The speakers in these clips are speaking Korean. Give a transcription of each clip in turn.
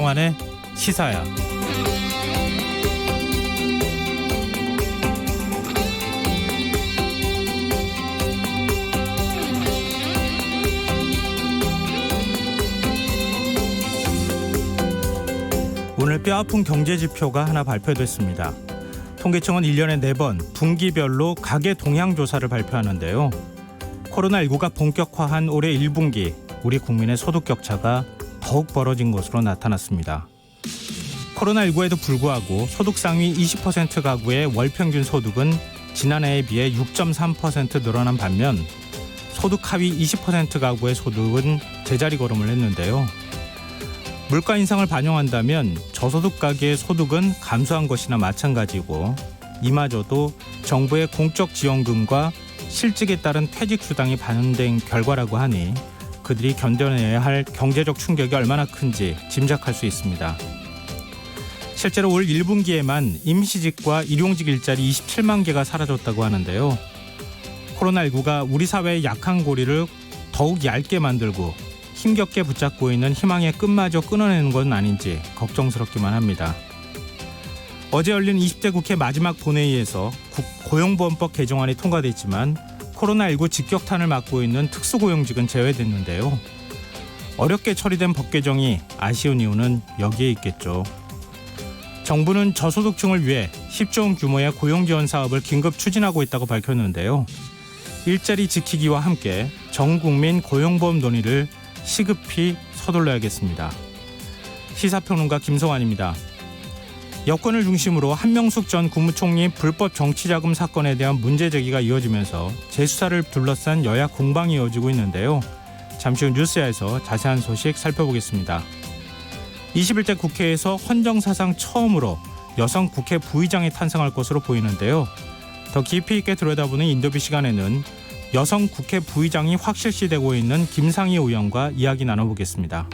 김성환의 시사야. 오늘 뼈아픈 경제지표가 하나 발표됐습니다. 통계청은 1년에 4번 분기별로 가계 동향 조사를 발표하는데요. 코로나19가 본격화한 올해 1분기 우리 국민의 소득 격차가 더욱 벌어진 것으로 나타났습니다. 코로나19에도 불구하고 소득 상위 20% 가구의 월 평균 소득은 지난해에 비해 6.3% 늘어난 반면 소득 하위 20% 가구의 소득은 제자리 걸음을 했는데요. 물가 인상을 반영한다면 저소득 가계의 소득은 감소한 것이나 마찬가지고 이마저도 정부의 공적 지원금과 실직에 따른 퇴직 수당이 반영된 결과라고 하니 그들이 견뎌내야 할 경제적 충격이 얼마나 큰지 짐작할 수 있습니다. 실제로 올 1분기에만 임시직과 일용직 일자리 27만 개가 사라졌다고 하는데요. 코로나19가 우리 사회의 약한 고리를 더욱 얇게 만들고 힘겹게 붙잡고 있는 희망의 끈마저 끊어내는 건 아닌지 걱정스럽기만 합니다. 어제 열린 20대 국회 마지막 본회의에서 고용보험법 개정안이 통과됐지만 코로나19 직격탄을 맞고 있는 특수고용직은 제외됐는데요. 어렵게 처리된 법 개정이 아쉬운 이유는 여기에 있겠죠. 정부는 저소득층을 위해 10조 원 규모의 고용지원 사업을 긴급 추진하고 있다고 밝혔는데요. 일자리 지키기와 함께 전 국민 고용보험 논의를 시급히 서둘러야겠습니다. 시사평론가 김성환입니다. 여권을 중심으로 한명숙 전 국무총리 불법 정치자금 사건에 대한 문제 제기가 이어지면서 재수사를 둘러싼 여야 공방이 이어지고 있는데요. 잠시 후 뉴스야에서 자세한 소식 살펴보겠습니다. 21대 국회에서 헌정사상 처음으로 여성 국회 부의장이 탄생할 것으로 보이는데요. 더 깊이 있게 들여다보는 인터뷰 시간에는 여성 국회 부의장이 확실시되고 있는 김상희 의원과 이야기 나눠보겠습니다.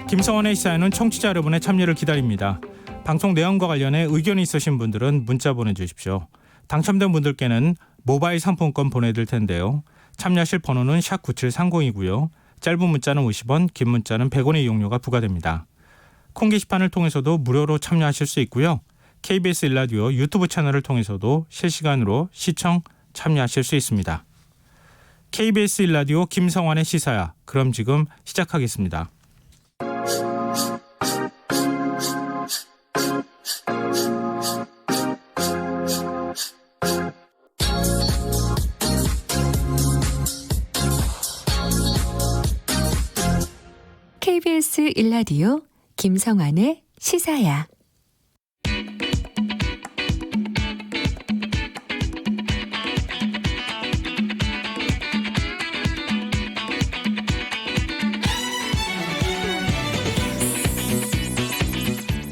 김성환의 시사에는 청취자 여러분의 참여를 기다립니다. 방송 내용과 관련해 의견이 있으신 분들은 문자 보내주십시오. 당첨된 분들께는 모바일 상품권 보내드릴 텐데요. 참여하실 번호는 샵 9730이고요. 짧은 문자는 50원, 긴 문자는 100원의 이용료가 부과됩니다. 콩 게시판을 통해서도 무료로 참여하실 수 있고요. KBS 1라디오 유튜브 채널을 통해서도 실시간으로 시청 참여하실 수 있습니다. KBS 1라디오 김성환의 시사야. 그럼 지금 시작하겠습니다. KBS 1라디오 김성환의 시사야.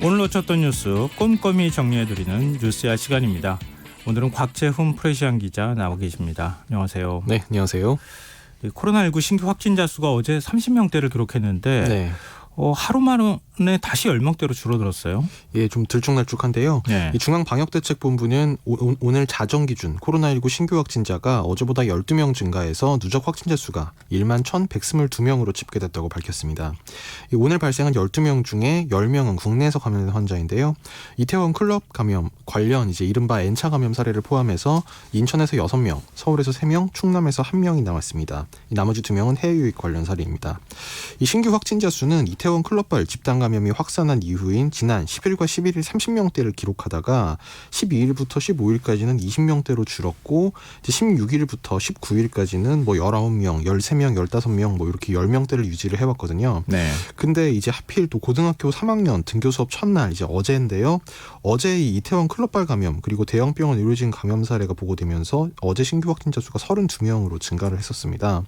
오늘 놓쳤던 뉴스 꼼꼼히 정리해드리는 뉴스야 시간입니다. 오늘은 곽재훈 프레시안 기자 나와 계십니다. 안녕하세요. 네, 안녕하세요. 코로나19 신규 확진자 수가 어제 30명대를 기록했는데 네. 하루 만에 다시 10명대로 줄어들었어요. 예, 좀 들쭉날쭉한데요. 네. 이 중앙방역대책본부는 오늘 자정 기준 코로나19 신규 확진자가 어제보다 12명 증가해서 누적 확진자 수가 1만 1,122명으로 집계됐다고 밝혔습니다. 오늘 발생한 12명 중에 10명은 국내에서 감염된 환자인데요. 이태원 클럽 감염 관련 이른바 N차 감염 사례를 포함해서 인천에서 6명, 서울에서 3명, 충남에서 1명이 나왔습니다. 나머지 2명은 해외 유입 관련 사례입니다. 이 신규 확진자 수는 이태원 클럽발 집단 감염이 확산한 이후인 지난 10일과 11일 30명대를 기록하다가 12일부터 15일까지는 20명대로 줄었고 이제 16일부터 19일까지는 19명, 13명, 15명 이렇게 10명대를 유지를 해왔거든요. 네. 근데 이제 하필 또 고등학교 3학년 등교 수업 첫날 이제 어제인데요. 어제 이 이태원 클럽발 감염 그리고 대형병원 의료진 감염 사례가 보고되면서 어제 신규 확진자 수가 32명으로 증가를 했었습니다.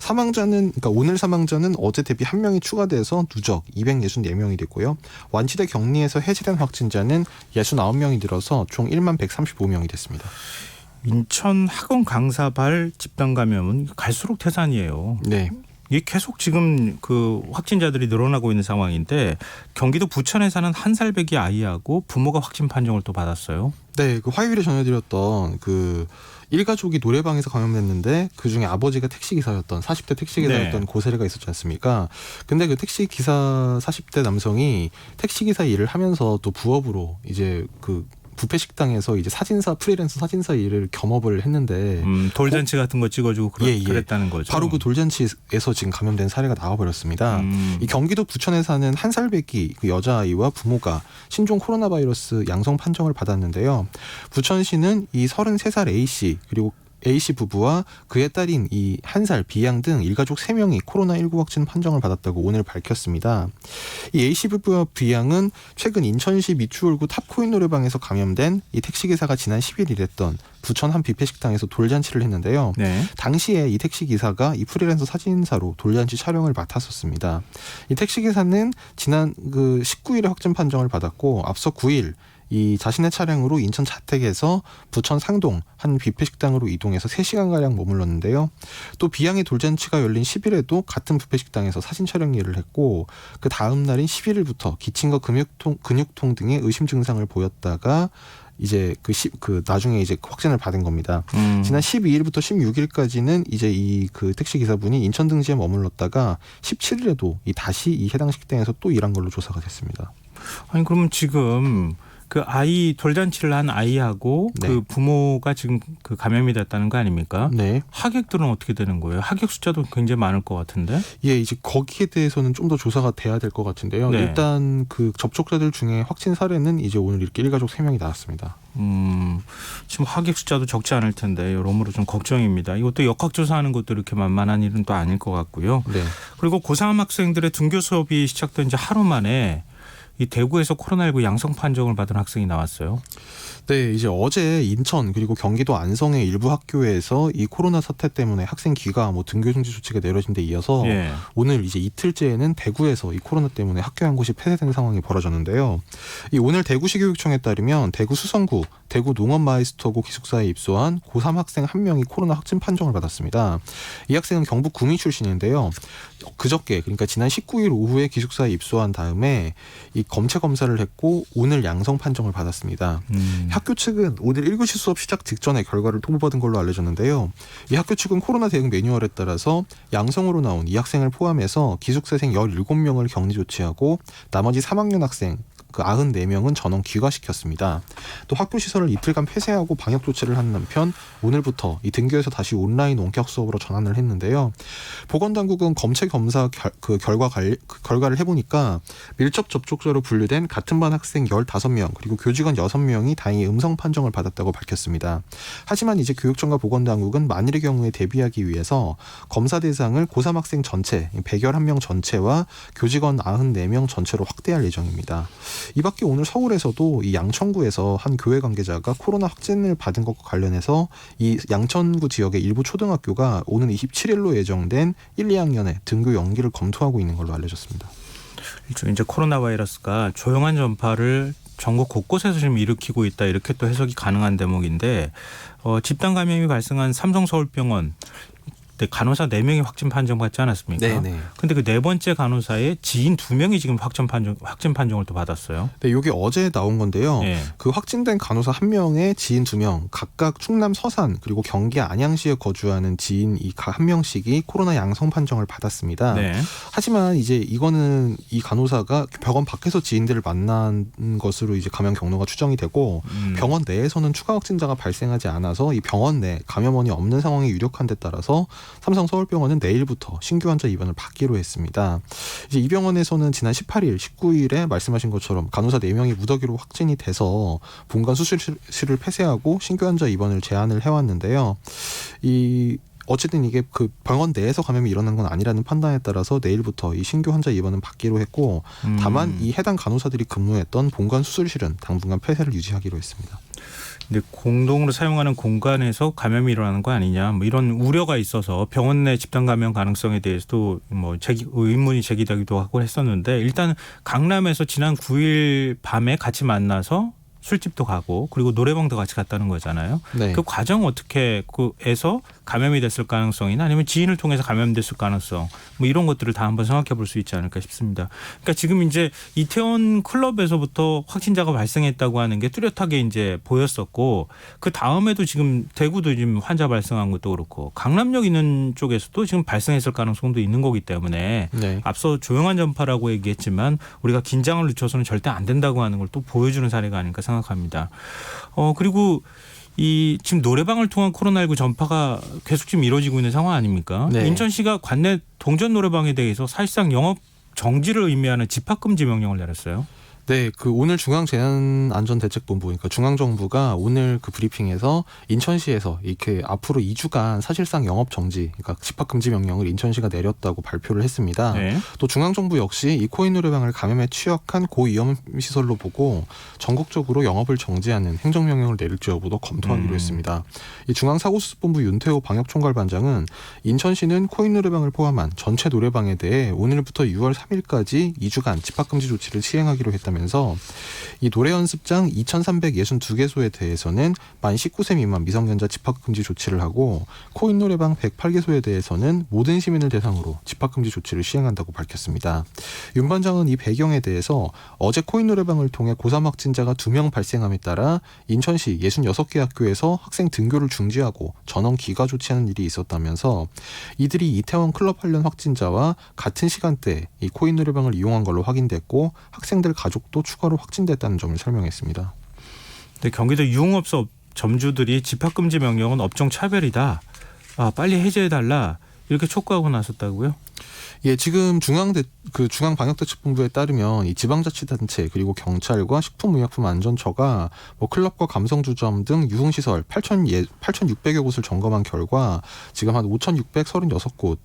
그러니까 오늘 사망자는 어제 대비 1명이 추가돼서 누적 264명이 됐고요. 완치돼 격리에서 해제된 확진자는 69명이 늘어서 총 1만 135명이 됐습니다. 인천 학원 강사발 집단 감염은 갈수록 태산이에요. 네. 이게 계속 지금 그 확진자들이 늘어나고 있는 상황인데 경기도 부천에 사는 한 살 배기 아이하고 부모가 확진 판정을 또 받았어요. 네, 그 화요일에 전해드렸던 그 일가족이 노래방에서 감염됐는데 그중에 아버지가 택시기사였던 40대 택시기사였던 네. 고세례가 있었지 않습니까? 근데 그 택시기사 40대 남성이 택시기사 일을 하면서 또 부업으로 이제 그 뷔페 식당에서 이제 프리랜서 사진사 일을 겸업을 했는데 돌잔치 같은 거 찍어주고 예. 그랬다는 거죠. 바로 그 돌잔치에서 지금 감염된 사례가 나와버렸습니다. 이 경기도 부천에 사는 한 살 배기 그 여자아이와 부모가 신종 코로나 바이러스 양성 판정을 받았는데요. 부천시는 이 33살 A씨 그리고 A씨 부부와 그의 딸인 이 1살 B양 등 일가족 3명이 코로나19 확진 판정을 받았다고 오늘 밝혔습니다. 이 A씨 부부와 B양은 최근 인천시 미추홀구 탑코인 노래방에서 감염된 이 택시기사가 지난 10일 일했던 부천 한 뷔페 식당에서 돌잔치를 했는데요. 네. 당시에 이 택시기사가 이 프리랜서 사진사로 돌잔치 촬영을 맡았었습니다. 이 택시기사는 지난 그 19일에 확진 판정을 받았고 앞서 9일 이 자신의 차량으로 인천 자택에서 부천 상동 한 뷔페 식당으로 이동해서 3시간가량 머물렀는데요. 또 B양의 돌잔치가 열린 10일에도 같은 뷔페 식당에서 사진 촬영 일을 했고 그 다음 날인 11일부터 기침과 근육통 등의 의심 증상을 보였다가 이제 나중에 이제 확진을 받은 겁니다. 지난 12일부터 16일까지는 이제 이 그 택시 기사분이 인천 등지에 머물렀다가 17일에도 다시 이 해당 식당에서 또 일한 걸로 조사가 됐습니다. 아니 그러면 지금 그 아이 돌잔치를 한 아이하고 네. 그 부모가 지금 그 감염이 됐다는 거 아닙니까? 네. 하객들은 어떻게 되는 거예요? 하객 숫자도 굉장히 많을 것 같은데. 예, 이제 거기에 대해서는 좀 더 조사가 돼야 될 것 같은데요. 네. 일단 그 접촉자들 중에 확진 사례는 이제 오늘 이렇게 일가족 3명이 나왔습니다. 지금 하객 숫자도 적지 않을 텐데 여러모로 좀 걱정입니다. 이것도 역학조사하는 것도 이렇게 만만한 일은 또 아닐 것 같고요. 네. 그리고 고3 학생들의 등교 수업이 시작된 지 하루 만에 이 대구에서 코로나19 양성 판정을 받은 학생이 나왔어요. 네, 이제 어제 인천 그리고 경기도 안성의 일부 학교에서 이 코로나 사태 때문에 학생 귀가 등교 중지 조치가 내려진 데 이어서 예. 오늘 이제 이틀째에는 대구에서 이 코로나 때문에 학교 한 곳이 폐쇄된 상황이 벌어졌는데요. 이 오늘 대구시 교육청에 따르면 대구 수성구 대구 농업마이스터고 기숙사에 입소한 고3 학생 1명이 코로나 확진 판정을 받았습니다. 이 학생은 경북 구미 출신인데요. 그저께 그러니까 지난 19일 오후에 기숙사에 입소한 다음에 이 검체 검사를 했고 오늘 양성 판정을 받았습니다. 학교 측은 오늘 1교시 수업 시작 직전에 결과를 통보받은 걸로 알려졌는데요. 이 학교 측은 코로나 대응 매뉴얼에 따라서 양성으로 나온 이 학생을 포함해서 기숙사생 17명을 격리 조치하고 나머지 3학년 학생 그 94명은 전원 귀가시켰습니다. 또 학교 시설을 이틀간 폐쇄하고 방역 조치를 한 한편 오늘부터 이 등교에서 다시 온라인 원격 수업으로 전환을 했는데요. 보건당국은 검체 검사 결과를 해보니까 밀접 접촉자로 분류된 같은 반 학생 15명 그리고 교직원 6명이 다행히 음성 판정을 받았다고 밝혔습니다. 하지만 이제 교육청과 보건당국은 만일의 경우에 대비하기 위해서 검사 대상을 고3 학생 전체 111명 전체와 교직원 94명 전체로 확대할 예정입니다. 이 밖에 오늘 서울에서도 이 양천구에서 한 교회 관계자가 코로나 확진을 받은 것과 관련해서 이 양천구 지역의 일부 초등학교가 오는 27일로 예정된 1, 2학년의 등교 연기를 검토하고 있는 걸로 알려졌습니다. 일종의 이제 코로나 바이러스가 조용한 전파를 전국 곳곳에서 지금 일으키고 있다 이렇게 또 해석이 가능한 대목인데 집단 감염이 발생한 삼성서울병원 간호사 4명이 확진 판정받지 않았습니까? 네네. 근데 그 4번째 간호사의 지인 2명이 지금 확진 판정을 또 받았어요. 네, 이게 어제 나온 건데요. 예. 그 확진된 간호사 1명의 지인 2명, 각각 충남 서산 그리고 경기 안양시에 거주하는 지인 이 1명씩이 코로나 양성 판정을 받았습니다. 네. 하지만 이제 이거는 이 간호사가 병원 밖에서 지인들을 만난 것으로 이제 감염 경로가 추정이 되고 병원 내에서는 추가 확진자가 발생하지 않아서 이 병원 내 감염원이 없는 상황이 유력한 데 따라서 삼성서울병원은 내일부터 신규 환자 입원을 받기로 했습니다. 이제 이 병원에서는 지난 18일, 19일에 말씀하신 것처럼 간호사 4명이 무더기로 확진이 돼서 본관 수술실을 폐쇄하고 신규 환자 입원을 제한을 해왔는데요. 어쨌든 이게 그 병원 내에서 감염이 일어난 건 아니라는 판단에 따라서 내일부터 이 신규 환자 입원은 받기로 했고 다만 이 해당 간호사들이 근무했던 본관 수술실은 당분간 폐쇄를 유지하기로 했습니다. 근데 공동으로 사용하는 공간에서 감염이 일어나는 거 아니냐 이런 우려가 있어서 병원 내 집단 감염 가능성에 대해서도 의문이 제기되기도 하고 했었는데 일단 강남에서 지난 9일 밤에 같이 만나서 술집도 가고 그리고 노래방도 같이 갔다는 거잖아요. 네. 그 과정 어떻게 해서 감염이 됐을 가능성이나 아니면 지인을 통해서 감염됐을 가능성 뭐 이런 것들을 다 한번 생각해 볼 수 있지 않을까 싶습니다. 그러니까 지금 이제 이태원 클럽에서부터 확진자가 발생했다고 하는 게 뚜렷하게 이제 보였었고 그 다음에도 지금 대구도 지금 환자 발생한 것도 그렇고 강남역 있는 쪽에서도 지금 발생했을 가능성도 있는 거기 때문에 네. 앞서 조용한 전파라고 얘기했지만 우리가 긴장을 늦춰서는 절대 안 된다고 하는 걸 또 보여주는 사례가 아닐까 생각합니다. 그리고 이 지금 노래방을 통한 코로나19 전파가 계속 지금 이루어지고 있는 상황 아닙니까? 네. 인천시가 관내 동전 노래방에 대해서 사실상 영업 정지를 의미하는 집합금지 명령을 내렸어요. 네, 그 오늘 중앙재난안전대책본부, 그러니까 중앙정부가 오늘 그 브리핑에서 인천시에서 이렇게 앞으로 2주간 사실상 영업 정지, 그러니까 집합금지 명령을 인천시가 내렸다고 발표를 했습니다. 네. 또 중앙정부 역시 이 코인 노래방을 감염에 취약한 고위험 시설로 보고 전국적으로 영업을 정지하는 행정명령을 내릴지 여부도 검토하기로 했습니다. 이 중앙사고수습본부 윤태호 방역총괄반장은 인천시는 코인 노래방을 포함한 전체 노래방에 대해 오늘부터 6월 3일까지 2주간 집합금지 조치를 시행하기로 했다면서 이 노래 연습장 2,362개소에 대해서는 만 19세 미만 미성년자 집합금지 조치를 하고 코인 노래방 108개소에 대해서는 모든 시민을 대상으로 집합금지 조치를 시행한다고 밝혔습니다. 윤 반장은 이 배경에 대해서 어제 코인 노래방을 통해 고3 확진자가 2명 발생함에 따라 인천시 66개 학교에서 학생 등교를 중지하고 전원 귀가 조치하는 일이 있었다면서 이들이 이태원 클럽 관련 확진자와 같은 시간대에 이 코인 노래방을 이용한 걸로 확인됐고 학생들 가족도 추가로 확진됐다는 점을 설명했습니다. 네, 경기도 유흥업소 점주들이 집합금지 명령은 업종 차별이다. 빨리 해제해달라. 이렇게 촉구하고 나섰다고요? 예, 지금 중앙방역대책본부에 따르면 이 지방자치단체 그리고 경찰과 식품의약품안전처가 뭐 클럽과 감성주점 등 유흥시설 8,600여 곳을 점검한 결과 지금 한 5,636곳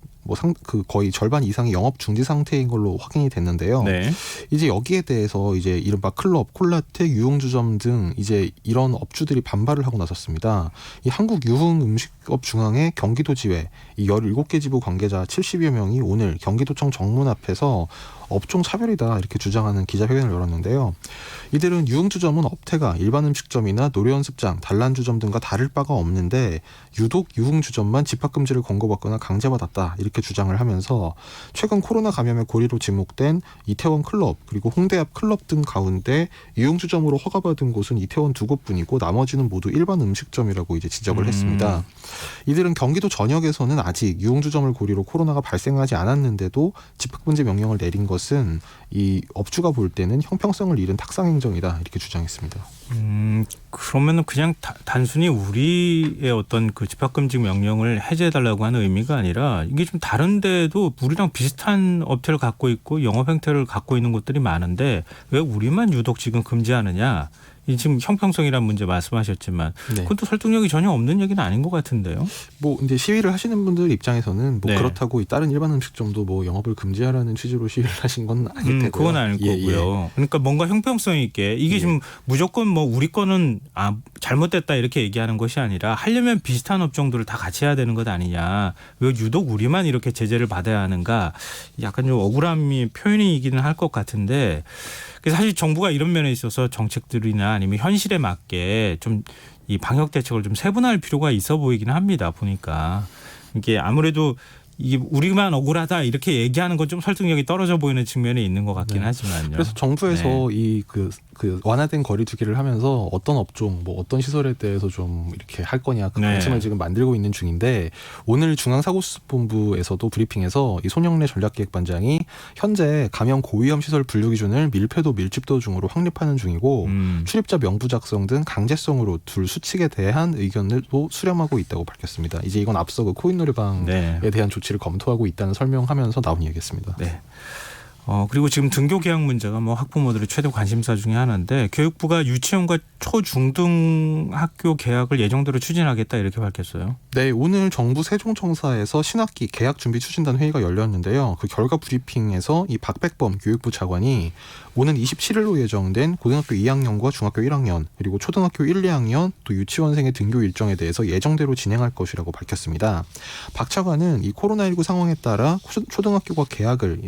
거의 절반 이상이 영업 중지 상태인 걸로 확인이 됐는데요. 네. 이제 여기에 대해서 이제 이른바 클럽, 콜라텍, 유흥주점 등 이제 이런 업주들이 반발을 하고 나섰습니다. 이 한국유흥음식업중앙회 경기도지회 이 17개 지부 관계자 70여 명이 오늘 경기도청 정문 앞에서 업종 차별이다 이렇게 주장하는 기자회견을 열었는데요. 이들은 유흥주점은 업태가 일반 음식점이나 노래연습장, 단란주점 등과 다를 바가 없는데 유독 유흥주점만 집합금지를 권고받거나 강제받았다 이렇게 주장을 하면서 최근 코로나 감염의 고리로 지목된 이태원 클럽 그리고 홍대 앞 클럽 등 가운데 유흥주점으로 허가받은 곳은 이태원 2곳뿐이고 나머지는 모두 일반 음식점이라고 이제 지적을 했습니다. 이들은 경기도 전역에서는 아직 유흥주점을 고리로 코로나가 발생하지 않았는데도 집합금지 명령을 내린 것은 이 업주가 볼 때는 형평성을 잃은 탁상행정이다 이렇게 주장했습니다. 그러면은 그냥 단순히 우리의 어떤 그 집합금지 명령을 해제해달라고 하는 의미가 아니라 이게 좀 다른 데도 우리랑 비슷한 업체를 갖고 있고 영업 행태를 갖고 있는 곳들이 많은데 왜 우리만 유독 지금 금지하느냐. 지금 형평성이라는 문제 말씀하셨지만 네. 그건 또 설득력이 전혀 없는 얘기는 아닌 것 같은데요. 근데 시위를 하시는 분들 입장에서는 네. 그렇다고 다른 일반 음식점도 영업을 금지하라는 취지로 시위를 하신 건 아닐 테고요. 그건 아닐 거고요. 그러니까 뭔가 형평성 있게 이게 지금 무조건 우리 거는 잘못됐다 이렇게 얘기하는 것이 아니라 하려면 비슷한 업종들을 다 같이 해야 되는 것 아니냐. 왜 유독 우리만 이렇게 제재를 받아야 하는가. 약간 좀 억울함이 표현이기는 할 것 같은데 그래서 사실 정부가 이런 면에 있어서 정책들이나 아니면 현실에 맞게 좀 이 방역 대책을 좀 세분화할 필요가 있어 보이기는 합니다. 보니까 이게 아무래도 이게 우리만 억울하다 이렇게 얘기하는 건 좀 설득력이 떨어져 보이는 측면이 있는 것 같긴 하지만요. 그래서 정부에서 그 완화된 거리두기를 하면서 어떤 업종, 어떤 시설에 대해서 좀 이렇게 할 거냐 그 방침을 지금 만들고 있는 중인데 오늘 중앙사고수습본부에서도 브리핑에서 이 손영래 전략기획반장이 현재 감염 고위험 시설 분류 기준을 밀폐도 밀집도 중으로 확립하는 중이고 출입자 명부 작성 등 강제성으로 둘 수칙에 대한 의견을도 수렴하고 있다고 밝혔습니다. 이제 이건 앞서 그 코인 노래방에 대한 조치를 검토하고 있다는 설명하면서 나온 얘기였습니다. 네. 그리고 지금 등교 개학 문제가 학부모들의 최대 관심사 중에 하나인데 교육부가 유치원과 초중등 학교 개학을 예정대로 추진하겠다 이렇게 밝혔어요. 네, 오늘 정부 세종청사에서 신학기 개학 준비 추진단 회의가 열렸는데요. 그 결과 브리핑에서 이 박백범 교육부 차관이 오는 27일로 예정된 고등학교 2학년과 중학교 1학년 그리고 초등학교 1, 2학년 또 유치원생의 등교 일정에 대해서 예정대로 진행할 것이라고 밝혔습니다. 박 차관은 이 코로나19 상황에 따라 초등학교가 개학을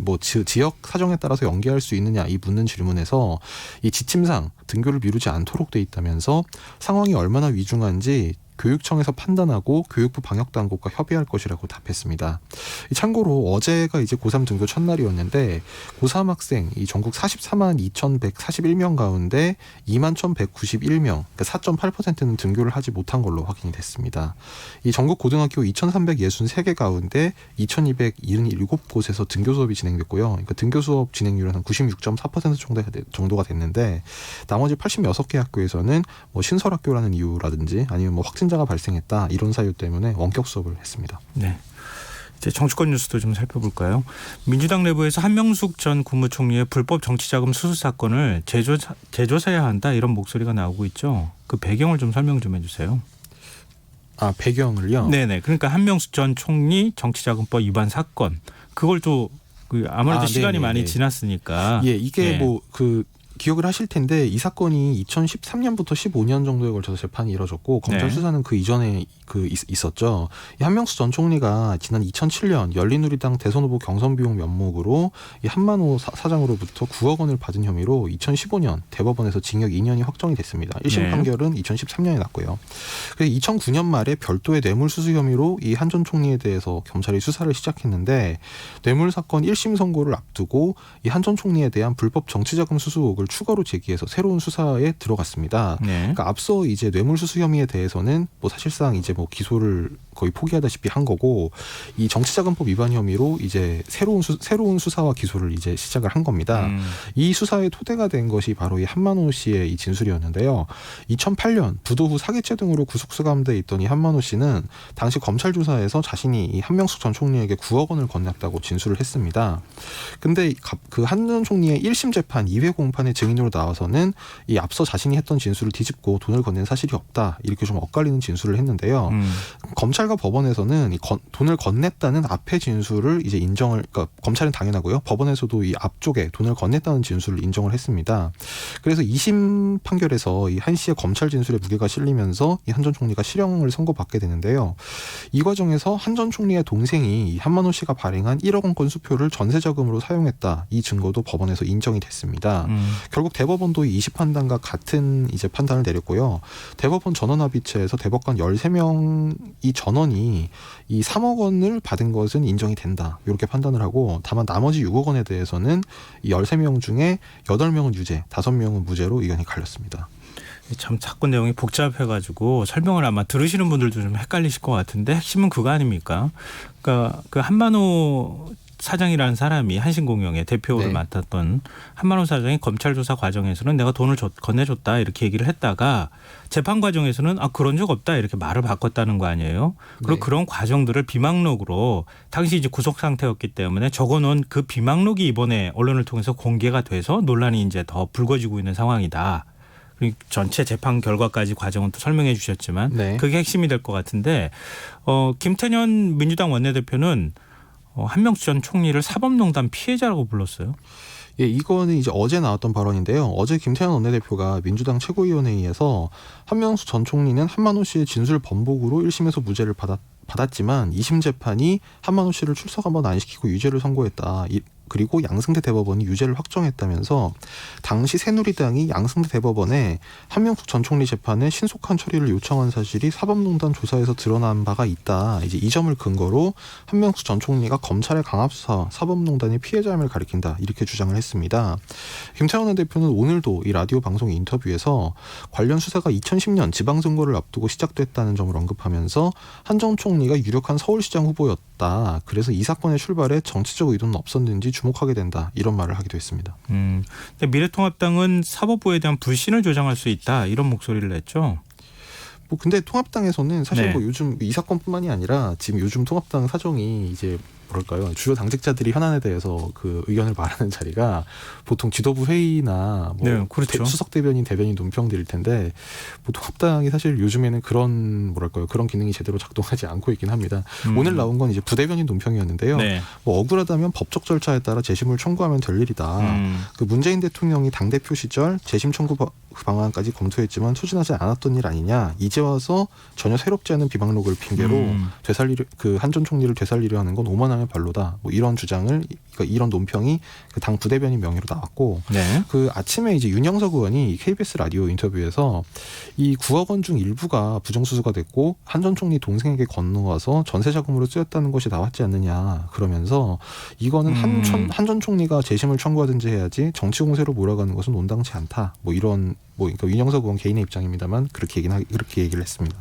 지역 사정에 따라서 연기할 수 있느냐 이 묻는 질문에서 이 지침상 등교를 미루지 않도록 돼 있다면서 상황이 얼마나 위중한지 교육청에서 판단하고 교육부 방역당국과 협의할 것이라고 답했습니다. 참고로 어제가 이제 고3 등교 첫날이었는데 고3 학생 이 전국 44만 2,141명 가운데 2만 1,191명, 그러니까 4.8%는 등교를 하지 못한 걸로 확인이 됐습니다. 이 전국 고등학교 2,363개 가운데 2,277곳에서 등교 수업이 진행됐고요. 그러니까 등교 수업 진행률은 한 96.4% 정도가 됐는데 나머지 86개 학교에서는 신설학교라는 이유라든지 아니면 확진자가 발생했다 이런 사유 때문에 원격 수업을 했습니다. 네. 이제 정치권 뉴스도 좀 살펴볼까요? 민주당 내부에서 한명숙 전 국무총리의 불법 정치자금 수수 사건을 재조사해야 한다 이런 목소리가 나오고 있죠. 그 배경을 좀 설명 좀 해주세요. 아, 배경을요? 네네. 그러니까 한명숙 전 총리 정치자금법 위반 사건 그걸 또 아무래도 시간이 네네네. 많이 지났으니까. 예, 이게 기억을 하실 텐데 이 사건이 2013년부터 15년 정도에 걸쳐서 재판이 이뤄졌고 검찰 수사는 그 이전에 있었죠. 이 한명숙 전 총리가 지난 2007년 열린우리당 대선 후보 경선 비용 면목으로 이 한만호 사장으로부터 9억 원을 받은 혐의로 2015년 대법원에서 징역 2년이 확정이 됐습니다. 1심 판결은 2013년에 났고요. 그래서 2009년 말에 별도의 뇌물수수 혐의로 이 한 전 총리에 대해서 검찰이 수사를 시작했는데 뇌물 사건 1심 선고를 앞두고 이 한 전 총리에 대한 불법 정치자금 수수 의혹을 추가로 제기해서 새로운 수사에 들어갔습니다. 그러니까 앞서 이제 뇌물수수 혐의에 대해서는 사실상 이제 기소를 거의 포기하다시피 한 거고 이 정치자금법 위반 혐의로 이제 새로운 수사와 기소를 이제 시작을 한 겁니다. 이 수사의 토대가 된 것이 바로 이 한만호 씨의 이 진술이었는데요. 2008년 부도 후 사기죄 등으로 구속 수감돼 있던 이 한만호 씨는 당시 검찰 조사에서 자신이 이 한명숙 전 총리에게 9억 원을 건넸다고 진술을 했습니다. 근데 그 한 전 총리의 1심 재판 2회 공판의 증인으로 나와서는 이 앞서 자신이 했던 진술을 뒤집고 돈을 건넨 사실이 없다 이렇게 좀 엇갈리는 진술을 했는데요. 검찰과 법원에서는 돈을 건넸다는 앞의 진술을 이제 그러니까 검찰은 당연하고요. 법원에서도 이 앞쪽에 돈을 건넸다는 진술을 인정을 했습니다. 그래서 2심 판결에서 이 한 씨의 검찰 진술에 무게가 실리면서 이 한 전 총리가 실형을 선고받게 되는데요. 이 과정에서 한 전 총리의 동생이 이 한만호 씨가 발행한 1억 원권 수표를 전세자금으로 사용했다. 이 증거도 법원에서 인정이 됐습니다. 결국 대법원도 이 20판단과 같은 이제 판단을 내렸고요. 대법원 전원합의체에서 대법관 13명이 전원이 이 3억 원을 받은 것은 인정이 된다. 이렇게 판단을 하고 다만 나머지 6억 원에 대해서는 이 13명 중에 8명은 유죄, 5명은 무죄로 의견이 갈렸습니다. 참 사건 내용이 복잡해가지고 설명을 아마 들으시는 분들도 좀 헷갈리실 것 같은데 핵심은 그거 아닙니까? 그러니까 그 한만호 사장이라는 사람이 한신공영의 대표를 맡았던 한만호 사장이 검찰 조사 과정에서는 내가 돈을 건네줬다 이렇게 얘기를 했다가 재판 과정에서는 그런 적 없다 이렇게 말을 바꿨다는 거 아니에요. 그리고 그런 과정들을 비망록으로 당시 이제 구속 상태였기 때문에 적어놓은 그 비망록이 이번에 언론을 통해서 공개가 돼서 논란이 이제 더 불거지고 있는 상황이다. 그리고 전체 재판 결과까지 과정은 또 설명해 주셨지만 그게 핵심이 될 것 같은데 김태년 민주당 원내대표는 한명숙 전 총리를 사법농단 피해자라고 불렀어요. 예, 이거는 이제 어제 나왔던 발언인데요. 어제 김태현 원내대표가 민주당 최고위원회의에서 한명숙 전 총리는 한만호 씨의 진술 번복으로 1심에서 무죄를 받았지만 2심 재판이 한만호 씨를 출석 한번 안 시키고 유죄를 선고했다. 그리고 양승태 대법원이 유죄를 확정했다면서 당시 새누리당이 양승태 대법원에 한명숙 전 총리 재판의 신속한 처리를 요청한 사실이 사법농단 조사에서 드러난 바가 있다. 이제 이 점을 근거로 한명숙 전 총리가 검찰의 강압수사 사법농단의 피해자임을 가리킨다. 이렇게 주장을 했습니다. 김태원 대표는 오늘도 이 라디오 방송 인터뷰에서 관련 수사가 2010년 지방선거를 앞두고 시작됐다는 점을 언급하면서 한 전 총리가 유력한 서울시장 후보였다. 그래서 이 사건의 출발에 정치적 의도는 없었는지 주목하게 된다. 이런 말을 하기도 했습니다. 근데 미래통합당은 사법부에 대한 불신을 조장할 수 있다. 이런 목소리를 냈죠. 근데 통합당에서는 사실 요즘 이 사건뿐만이 아니라 지금 요즘 통합당 사정이 이제 뭐랄까요, 주요 당직자들이 현안에 대해서 그 의견을 말하는 자리가 보통 지도부 회의나 뭐 네, 그렇죠. 수석 대변인, 대변인 논평들일 텐데 보통 합당이 사실 요즘에는 그런 뭐랄까요, 그런 기능이 제대로 작동하지 않고 있긴 합니다. 오늘 나온 건 이제 부대변인 논평이었는데요. 네. 뭐 억울하다면 법적 절차에 따라 재심을 청구하면 될 일이다. 그 문재인 대통령이 당대표 시절 재심 청구 방안까지 검토했지만 추진하지 않았던 일 아니냐. 이제 와서 전혀 새롭지 않은 비방록을 핑계로 되살리려, 그 한 전 총리를 되살리려 하는 건 오만하면 발로다. 뭐 이런 주장을, 그러니까 이런 논평이 그 당 부대변인 명의로 나왔고, 네. 그 아침에 이제 윤영석 의원이 KBS 라디오 인터뷰에서 이 9억 원 중 일부가 부정수수가 됐고 한 전 총리 동생에게 건너와서 전세 자금으로 쓰였다는 것이 나왔지 않느냐. 그러면서 이거는 한 전 총리가 재심을 청구하든지 해야지 정치 공세로 몰아가는 것은 온당치 않다. 뭐 이런, 뭐 그러니까 윤영석 의원 개인의 입장입니다만 그렇게 얘기를 했습니다.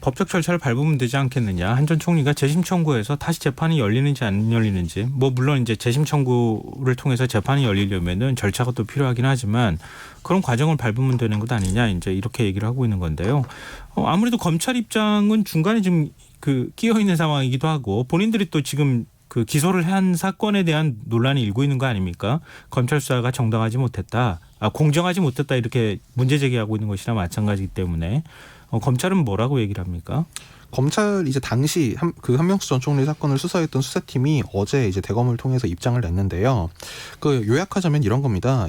법적 절차를 밟으면 되지 않겠느냐. 한 전 총리가 재심 청구해서 다시 재판이 열리는지 안 열리는지, 뭐 물론 이제 재심 청구를 통해서 재판이 열리려면은 절차가 또 필요하긴 하지만 그런 과정을 밟으면 되는 것 아니냐, 이제 이렇게 얘기를 하고 있는 건데요. 아무래도 검찰 입장은 중간에 지금 그 끼어 있는 상황이기도 하고 본인들이 또 지금 그 기소를 한 사건에 대한 논란이 일고 있는 거 아닙니까? 검찰 수사가 정당하지 못했다, 공정하지 못했다, 이렇게 문제 제기하고 있는 것이나 마찬가지이기 때문에 검찰은 뭐라고 얘기를 합니까? 검찰 이제 당시 한명수 전 총리 사건을 수사했던 수사팀이 어제 이제 대검을 통해서 입장을 냈는데요. 그 요약하자면 이런 겁니다.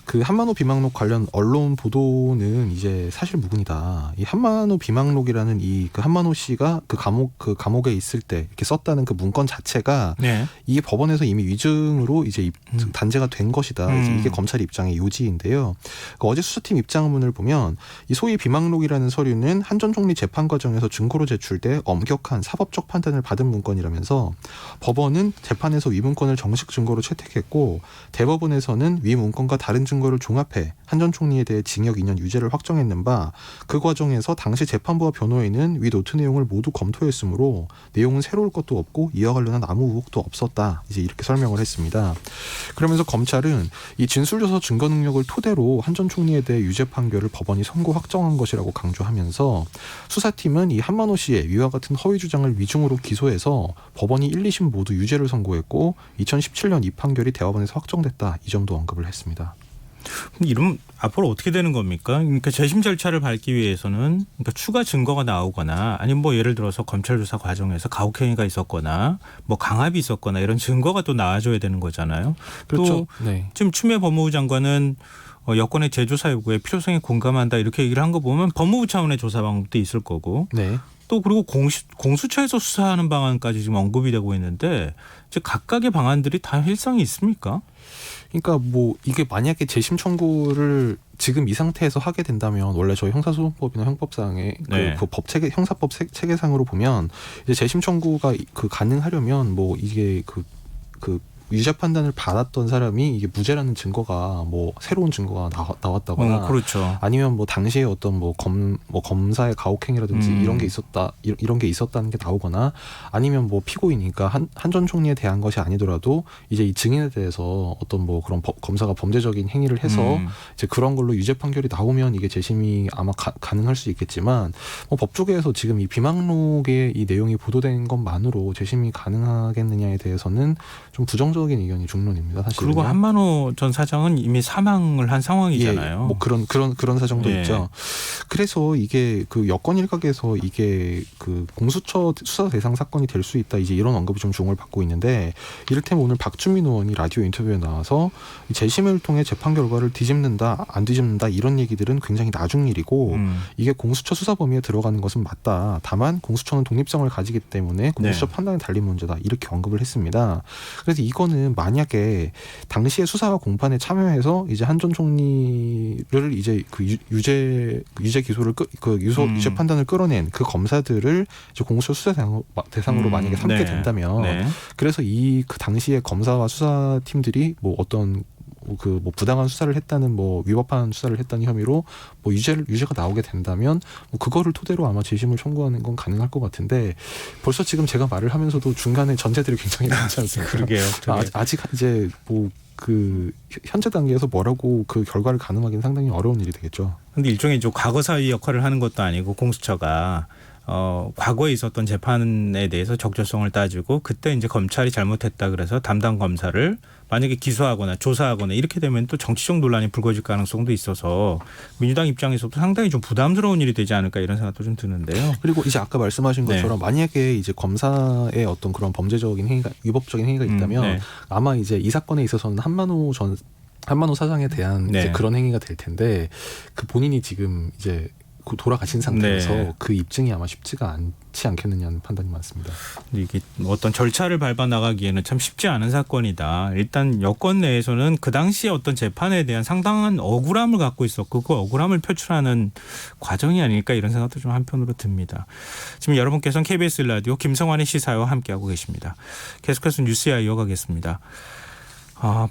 그 한만호 비망록 관련 언론 보도는 이제 사실 무근이다. 이 한만호 비망록이라는 그 한만호 씨가 그 감옥에 있을 때 이렇게 썼다는 그 문건 자체가 네. 이게 법원에서 이미 위증으로 이제 단죄가 된 것이다. 이제 이게 검찰 입장의 요지인데요. 그 어제 수사팀 입장문을 보면 이 소위 비망록이라는 서류는 한 전 총리 재판 과정에서 증거로 제출돼 엄격한 사법적 판단을 받은 문건이라면서 법원은 재판에서 위 문건을 정식 증거로 채택했고 대법원에서는 위 문건과 다른 증거를 종합해 한 전 총리에 대해 징역 2년 유죄를 확정했는 바 그 과정에서 당시 재판부와 변호인은 위 노트 내용을 모두 검토했으므로 내용은 새로울 것도 없고 이와 관련한 아무 의혹도 없었다. 이제 이렇게 설명을 했습니다. 그러면서 검찰은 이 진술조서 증거 능력을 토대로 한 전 총리에 대해 유죄 판결을 법원이 선고 확정한 것이라고 강조하면서 수사팀은 이 한만호 씨의 위와 같은 허위 주장을 위중으로 기소해서 법원이 1, 2심 모두 유죄를 선고했고 2017년 이 판결이 대법원에서 확정됐다. 이 점도 언급을 했습니다. 이러면 앞으로 어떻게 되는 겁니까? 그러니까 재심 절차를 밟기 위해서는 그러니까 추가 증거가 나오거나 아니면 뭐 예를 들어서 검찰 조사 과정에서 가혹행위가 있었거나 뭐 강압이 있었거나 이런 증거가 또 나와줘야 되는 거잖아요. 그렇죠. 또 네. 지금 추미애 법무부 장관은 여권의 재조사 요구에 필요성에 공감한다, 이렇게 얘기를 한 거 보면 법무부 차원의 조사 방법도 있을 거고, 네. 또 그리고 공수처에서 수사하는 방안까지 지금 언급이 되고 있는데 이제 각각의 방안들이 다 실상이 있습니까? 그러니까 뭐 이게 만약에 재심 청구를 지금 이 상태에서 하게 된다면 원래 저희 형사소송법이나 형법상의 네. 그 법 체계, 형사법 체계상으로 보면 이제 재심 청구가 가능하려면 뭐 이게 그 유죄 판단을 받았던 사람이 이게 무죄라는 증거가 뭐 새로운 증거가 나왔다거나 그렇죠. 아니면 뭐 당시에 어떤 뭐 검사의 가혹행위라든지 이런 게 있었다는 게 나오거나 아니면 뭐 피고인이니까 한 전 총리에 대한 것이 아니더라도 이제 이 증인에 대해서 어떤 뭐 그런 검사가 범죄적인 행위를 해서 이제 그런 걸로 유죄 판결이 나오면 이게 재심이 아마 가능할 수 있겠지만 뭐 법조계에서 지금 이 비망록의 이 내용이 보도된 것만으로 재심이 가능하겠느냐에 대해서는 좀 부정적인 의견이 중론입니다. 사실. 그리고 한만호 전 사장은 이미 사망을 한 상황이잖아요. 예, 뭐 그런 사정도 예. 있죠. 그래서 이게 그 여권 일각에서 이게 그 공수처 수사 대상 사건이 될 수 있다, 이제 이런 언급이 좀 주목을 받고 있는데, 이를테면 오늘 박주민 의원이 라디오 인터뷰에 나와서 재심을 통해 재판 결과를 뒤집는다 안 뒤집는다 이런 얘기들은 굉장히 나중 일이고 이게 공수처 수사 범위에 들어가는 것은 맞다. 다만 공수처는 독립성을 가지기 때문에 공수처 네. 판단이 달린 문제다, 이렇게 언급을 했습니다. 그래서 이거는 만약에 당시에 수사와 공판에 참여해서 이제 한 전 총리를 이제 그 유죄 기소를 유죄 판단을 끌어낸 그 검사들을 이제 공수처 수사 대상으로 만약에 삼게 네. 된다면, 네. 그래서 그 당시에 검사와 수사팀들이 뭐 어떤 뭐 부당한 수사를 했다는, 뭐 위법한 수사를 했다는 혐의로 뭐 유죄가 나오게 된다면 뭐 그거를 토대로 아마 재심을 청구하는 건 가능할 것 같은데, 벌써 지금 제가 말을 하면서도 중간에 전제들이 굉장히 많지 않습니까? 그러게요. 아직 이제 뭐 그 현재 단계에서 뭐라고 그 결과를 가늠하기는 상당히 어려운 일이 되겠죠. 근데 일종의 좀 과거사의 역할을 하는 것도 아니고 공수처가 과거에 있었던 재판에 대해서 적절성을 따지고 그때 이제 검찰이 잘못했다 그래서 담당 검사를 만약에 기소하거나 조사하거나 이렇게 되면 또 정치적 논란이 불거질 가능성도 있어서 민주당 입장에서도 상당히 좀 부담스러운 일이 되지 않을까 이런 생각도 좀 드는데요. 그리고 이제 아까 말씀하신 네. 것처럼 만약에 이제 검사의 어떤 그런 범죄적인 행위가 위법적인 행위가 있다면 네. 아마 이제 이 사건에 있어서는 한만호 사장에 대한 네. 이제 그런 행위가 될 텐데 그 본인이 지금 이제 돌아가신 상태에서 네. 그 입증이 아마 쉽지가 않지 않겠느냐는 판단이 많습니다. 이게 어떤 절차를 밟아 나가기에는 참 쉽지 않은 사건이다. 일단 여권 내에서는 그 당시에 어떤 재판에 대한 상당한 억울함을 갖고 있었고 그 억울함을 표출하는 과정이 아닐까 이런 생각도 좀 한편으로 듭니다. 지금 여러분께서는 KBS 라디오 김성환의 시사와 함께하고 계십니다. 계속해서 뉴스야 이어가겠습니다.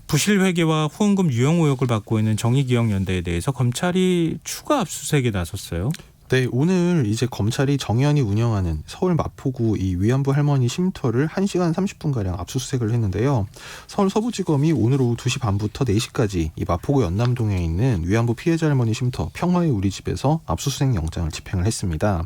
부실 회계와 후원금 유용 의혹을 받고 있는 정의기억연대에 대해서 검찰이 추가 압수수색에 나섰어요. 네, 오늘 이제 검찰이 정의연이 운영하는 서울 마포구 이 위안부 할머니 쉼터를 1시간 30분가량 압수수색을 했는데요. 서울 서부지검이 오늘 오후 2시 반부터 4시까지 이 마포구 연남동에 있는 위안부 피해자 할머니 쉼터 평화의 우리 집에서 압수수색 영장을 집행을 했습니다.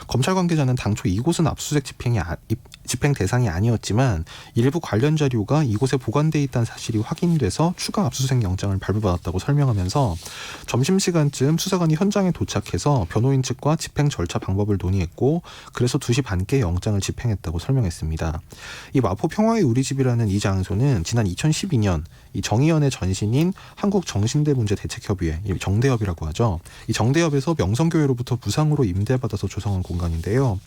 검찰 관계자는 당초 이곳은 압수수색 집행 대상이 아니었지만 일부 관련 자료가 이곳에 보관돼 있다는 사실이 확인돼서 추가 압수수색 영장을 발부받았다고 설명하면서 점심시간쯤 수사관이 현장에 도착해서 변호인 측과 집행 절차 방법을 논의했고 그래서 2시 반께 영장을 집행했다고 설명했습니다. 이 마포 평화의 우리 집이라는 이 장소는 지난 2012년 이 정의연의 전신인 한국정신대문제대책협의회, 정대협이라고 하죠. 이 정대협에서 명성교회로부터 무상으로 임대받아서 조성한 공간인데요.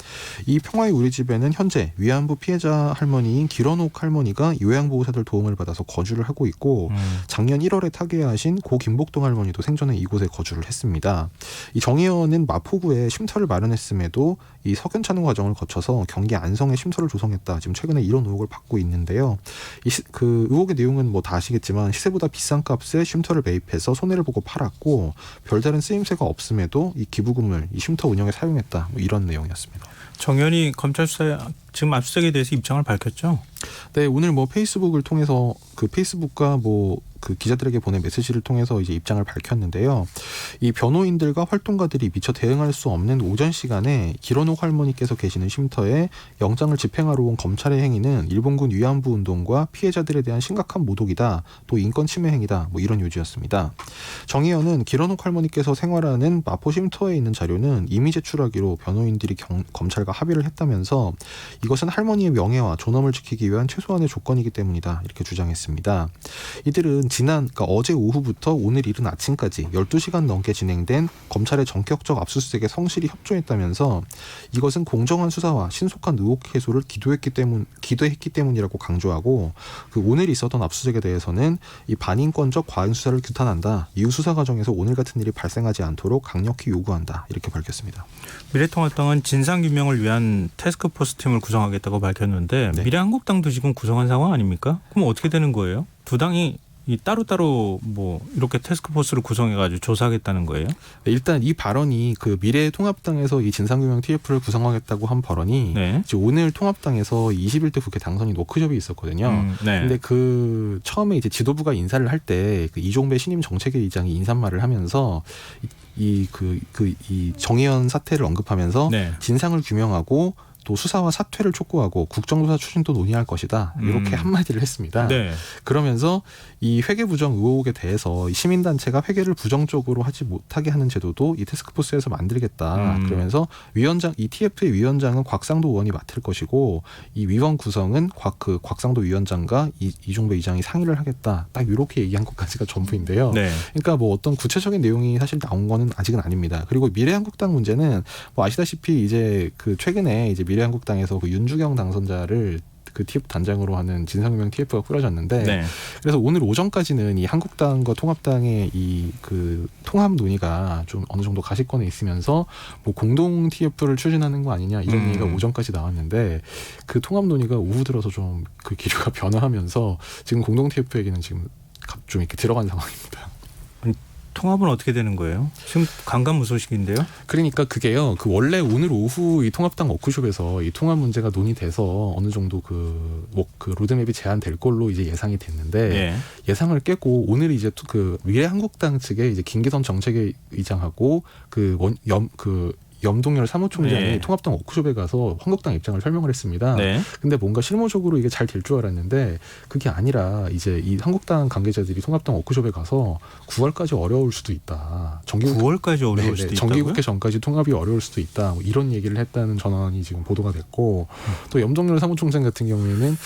이 평화의 우리 집에는 현재 위안부 피해자 할머니인 길원옥 할머니가 요양보호사들 도움을 받아서 거주를 하고 있고 작년 1월에 타계하신 고 김복동 할머니도 생전에 이곳에 거주를 했습니다. 이 정의연은 마포구에 쉼터를 마련했음에도 이 석연찮은 과정을 거쳐서 경기 안성에 쉼터를 조성했다. 지금 최근에 이런 의혹을 받고 있는데요. 그 의혹의 내용은 뭐 다 아시겠지만 시세보다 비싼 값에 쉼터를 매입해서 손해를 보고 팔았고 별다른 쓰임새가 없음에도 이 기부금을 이 쉼터 운영에 사용했다. 뭐 이런 내용이었습니다. 정연이 검찰 수사에 지금 압수수색에 대해서 입장을 밝혔죠? 네, 오늘 뭐 페이스북을 통해서 그 페이스북과 뭐 그 기자들에게 보낸 메시지를 통해서 이제 입장을 밝혔는데요. 이 변호인들과 활동가들이 미처 대응할 수 없는 오전 시간에 길원옥 할머니께서 계시는 쉼터에 영장을 집행하러 온 검찰의 행위는 일본군 위안부 운동과 피해자들에 대한 심각한 모독이다. 또 인권 침해 행위다. 뭐 이런 요지였습니다. 정의연은 길원옥 할머니께서 생활하는 마포 쉼터에 있는 자료는 이미 제출하기로 변호인들이 검찰과 합의를 했다면서 이것은 할머니의 명예와 존엄을 지키기 위한 최소한의 조건이기 때문이다. 이렇게 주장했습니다. 이들은 그러니까 어제 오후부터 오늘 이른 아침까지 12시간 넘게 진행된 검찰의 전격적 압수수색에 성실히 협조했다면서 이것은 공정한 수사와 신속한 의혹 해소를 기도했기 때문이라고 강조하고 그 오늘 있었던 압수수색에 대해서는 이 반인권적 과잉 수사를 규탄한다. 이후 수사 과정에서 오늘 같은 일이 발생하지 않도록 강력히 요구한다. 이렇게 밝혔습니다. 미래통합당은 진상규명을 위한 태스크포스 팀을 구성하겠다고 밝혔는데 네. 미래한국당도 지금 구성한 상황 아닙니까? 그럼 어떻게 되는 거예요? 두 당이 이 따로따로 뭐 이렇게 태스크포스를 구성해가지고 조사하겠다는 거예요? 네, 일단 이 발언이 그 미래통합당에서 이 진상규명 TF를 구성하겠다고 한 발언이 네. 이제 오늘 통합당에서 21대 국회 당선인 워크숍이 있었거든요. 네. 근데 그 처음에 이제 지도부가 인사를 할 때 그 이종배 신임 정책위 의장이 인사말을 하면서 이 정의연 사태를 언급하면서 네. 진상을 규명하고 또 수사와 사퇴를 촉구하고 국정조사 추진도 논의할 것이다. 이렇게 한마디를 했습니다. 네. 그러면서 이 회계 부정 의혹에 대해서 이 시민단체가 회계를 부정적으로 하지 못하게 하는 제도도 이 태스크포스에서 만들겠다. 그러면서 이 TF의 위원장은 곽상도 의원이 맡을 것이고 이 위원 구성은 곽상도 위원장과 이종배 의장이 상의를 하겠다. 딱 이렇게 얘기한 것까지가 전부인데요. 네. 그러니까 뭐 어떤 구체적인 내용이 사실 나온 거는 아직은 아닙니다. 그리고 미래한국당 문제는 뭐 아시다시피 이제 그 최근에 이제 미래한국당에서 그 윤주경 당선자를 그 TF 단장으로 하는 진상규명 TF가 꾸려졌는데 네. 그래서 오늘 오전까지는 이 한국당과 통합당의 이 그 통합 논의가 좀 어느 정도 가시권에 있으면서 뭐 공동 TF를 추진하는 거 아니냐 이런 얘기가 오전까지 나왔는데 그 통합 논의가 오후 들어서 좀 그 기류가 변화하면서 지금 공동 TF 얘기는 지금 좀 이렇게 들어간 상황입니다. 통합은 어떻게 되는 거예요? 지금 강간무소식인데요? 그러니까 그게요. 그 원래 오늘 오후 이 통합당 워크숍에서 이 통합 문제가 논의돼서 어느 정도 그 로드맵이 제안될 걸로 이제 예상이 됐는데 네. 예상을 깨고 오늘 이제 그 미래한국당 측에 이제 김기선 정책위 의장하고 그 염동열 사무총장이 네. 통합당 워크숍에 가서 한국당 입장을 설명을 했습니다. 네. 근데 뭔가 실무적으로 이게 잘 될 줄 알았는데 그게 아니라 이제 이 한국당 관계자들이 통합당 워크숍에 가서 9월까지 어려울 수도 있다. 9월까지 어려울 수도 있다고요? 정기국회 전까지 통합이 어려울 수도 있다. 뭐 이런 얘기를 했다는 전언이 지금 보도가 됐고 또 염동열 사무총장 같은 경우에는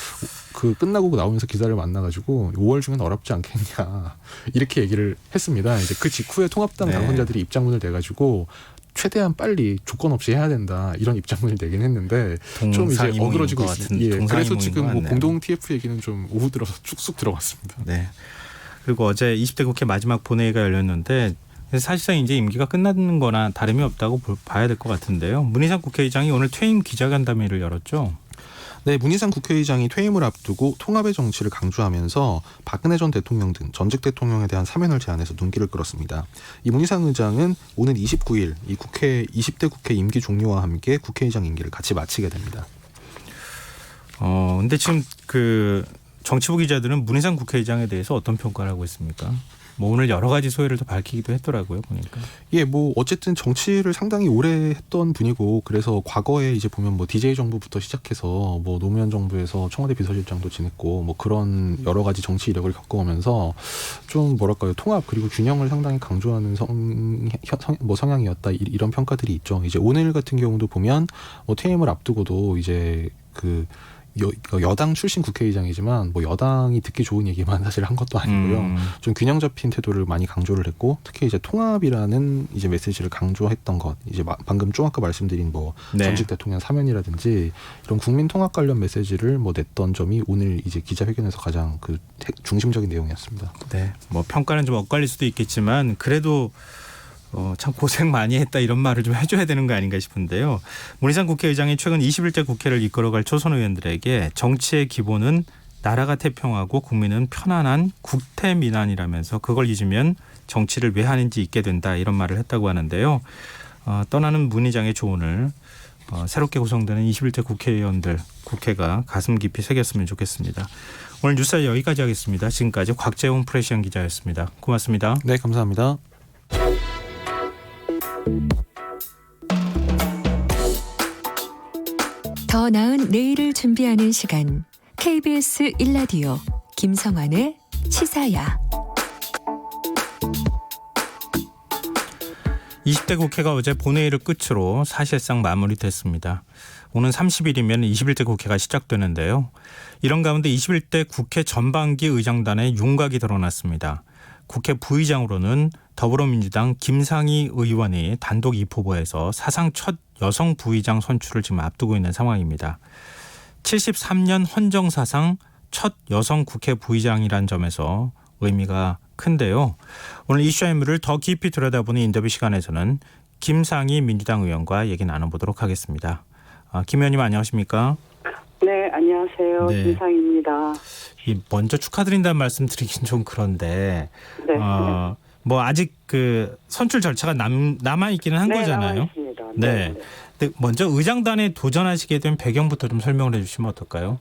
그 끝나고 나오면서 기자를 만나가지고 5월 중엔 어렵지 않겠냐 이렇게 얘기를 했습니다. 이제 그 직후에 통합당 네. 당선자들이 입장문을 내가지고 최대한 빨리 조건 없이 해야 된다 이런 입장문을 내긴 했는데 좀 이제 어그러지고 있습니다. 그래서 지금 뭐 공동 TF 얘기는 좀 오후 들어서 쭉쑥 들어갔습니다. 네. 그리고 어제 20대 국회 마지막 본회의가 열렸는데 사실상 이제 임기가 끝나는 거나 다름이 없다고 봐야 될 것 같은데요. 문희상 국회의장이 오늘 퇴임 기자간담회를 열었죠. 네, 문희상 국회의장이 퇴임을 앞두고 통합의 정치를 강조하면서 박근혜 전 대통령 등 전직 대통령에 대한 사면을 제안해서 눈길을 끌었습니다. 이 문희상 의장은 오는 29일 이 국회 20대 국회 임기 종료와 함께 국회의장 임기를 같이 마치게 됩니다. 근데 지금 그 정치부 기자들은 문희상 국회의장에 대해서 어떤 평가를 하고 있습니까? 뭐 오늘 여러 가지 소회를 또 밝히기도 했더라고요, 보니까. 예, 뭐 어쨌든 정치를 상당히 오래 했던 분이고 그래서 과거에 이제 보면 뭐 DJ 정부부터 시작해서 뭐 노무현 정부에서 청와대 비서실장도 지냈고 뭐 그런 여러 가지 정치 이력을 겪어오면서 좀 뭐랄까요 통합 그리고 균형을 상당히 강조하는 성향이었다 이런 평가들이 있죠. 이제 오늘 같은 경우도 보면 뭐 퇴임을 앞두고도 이제 그 여당 출신 국회의장이지만 뭐 여당이 듣기 좋은 얘기만 사실 한 것도 아니고요. 좀 균형 잡힌 태도를 많이 강조를 했고 특히 이제 통합이라는 이제 메시지를 강조했던 것 이제 방금 좀 아까 말씀드린 뭐 네. 전직 대통령 사면이라든지 이런 국민 통합 관련 메시지를 뭐 냈던 점이 오늘 이제 기자회견에서 가장 그 중심적인 내용이었습니다. 네. 뭐 평가는 좀 엇갈릴 수도 있겠지만 그래도 참 고생 많이 했다 이런 말을 좀 해줘야 되는 거 아닌가 싶은데요. 문희상 국회의장이 최근 21대 국회를 이끌어갈 초선 의원들에게 정치의 기본은 나라가 태평하고 국민은 편안한 국태민안이라면서 그걸 잊으면 정치를 왜 하는지 잊게 된다 이런 말을 했다고 하는데요. 떠나는 문 의장의 조언을 새롭게 구성되는 21대 국회의원들 국회가 가슴 깊이 새겼으면 좋겠습니다. 오늘 뉴스 여기까지 하겠습니다. 지금까지 곽재훈 프레시안 기자였습니다. 고맙습니다. 네, 감사합니다. 더 나은 내일을 준비하는 시간 KBS 1라디오 김성환의 시사야. 20대 국회가 어제 본회의를 끝으로 사실상 마무리됐습니다. 오는 30일이면 21대 국회가 시작되는데요. 이런 가운데 21대 국회 전반기 의장단의 윤곽이 드러났습니다. 국회 부의장으로는 더불어민주당 김상희 의원이 단독 입후보에서 사상 첫 여성 부의장 선출을 지금 앞두고 있는 상황입니다. 73년 헌정사상 첫 여성 국회 부의장이란 점에서 의미가 큰데요. 오늘 이슈와 인물을 더 깊이 들여다보는 인터뷰 시간에서는 김상희 민주당 의원과 얘기 나눠보도록 하겠습니다. 김 의원님 안녕하십니까? 네, 안녕하세요. 네. 김상희입니다. 먼저 축하드린다는 말씀 드리긴 좀 그런데 네. 뭐 아직 그 선출 절차가 남아 있기는 한 네, 거잖아요. 남아있습니다. 네. 근데 먼저 의장단에 도전하시게 된 배경부터 좀 설명을 해주시면 어떨까요?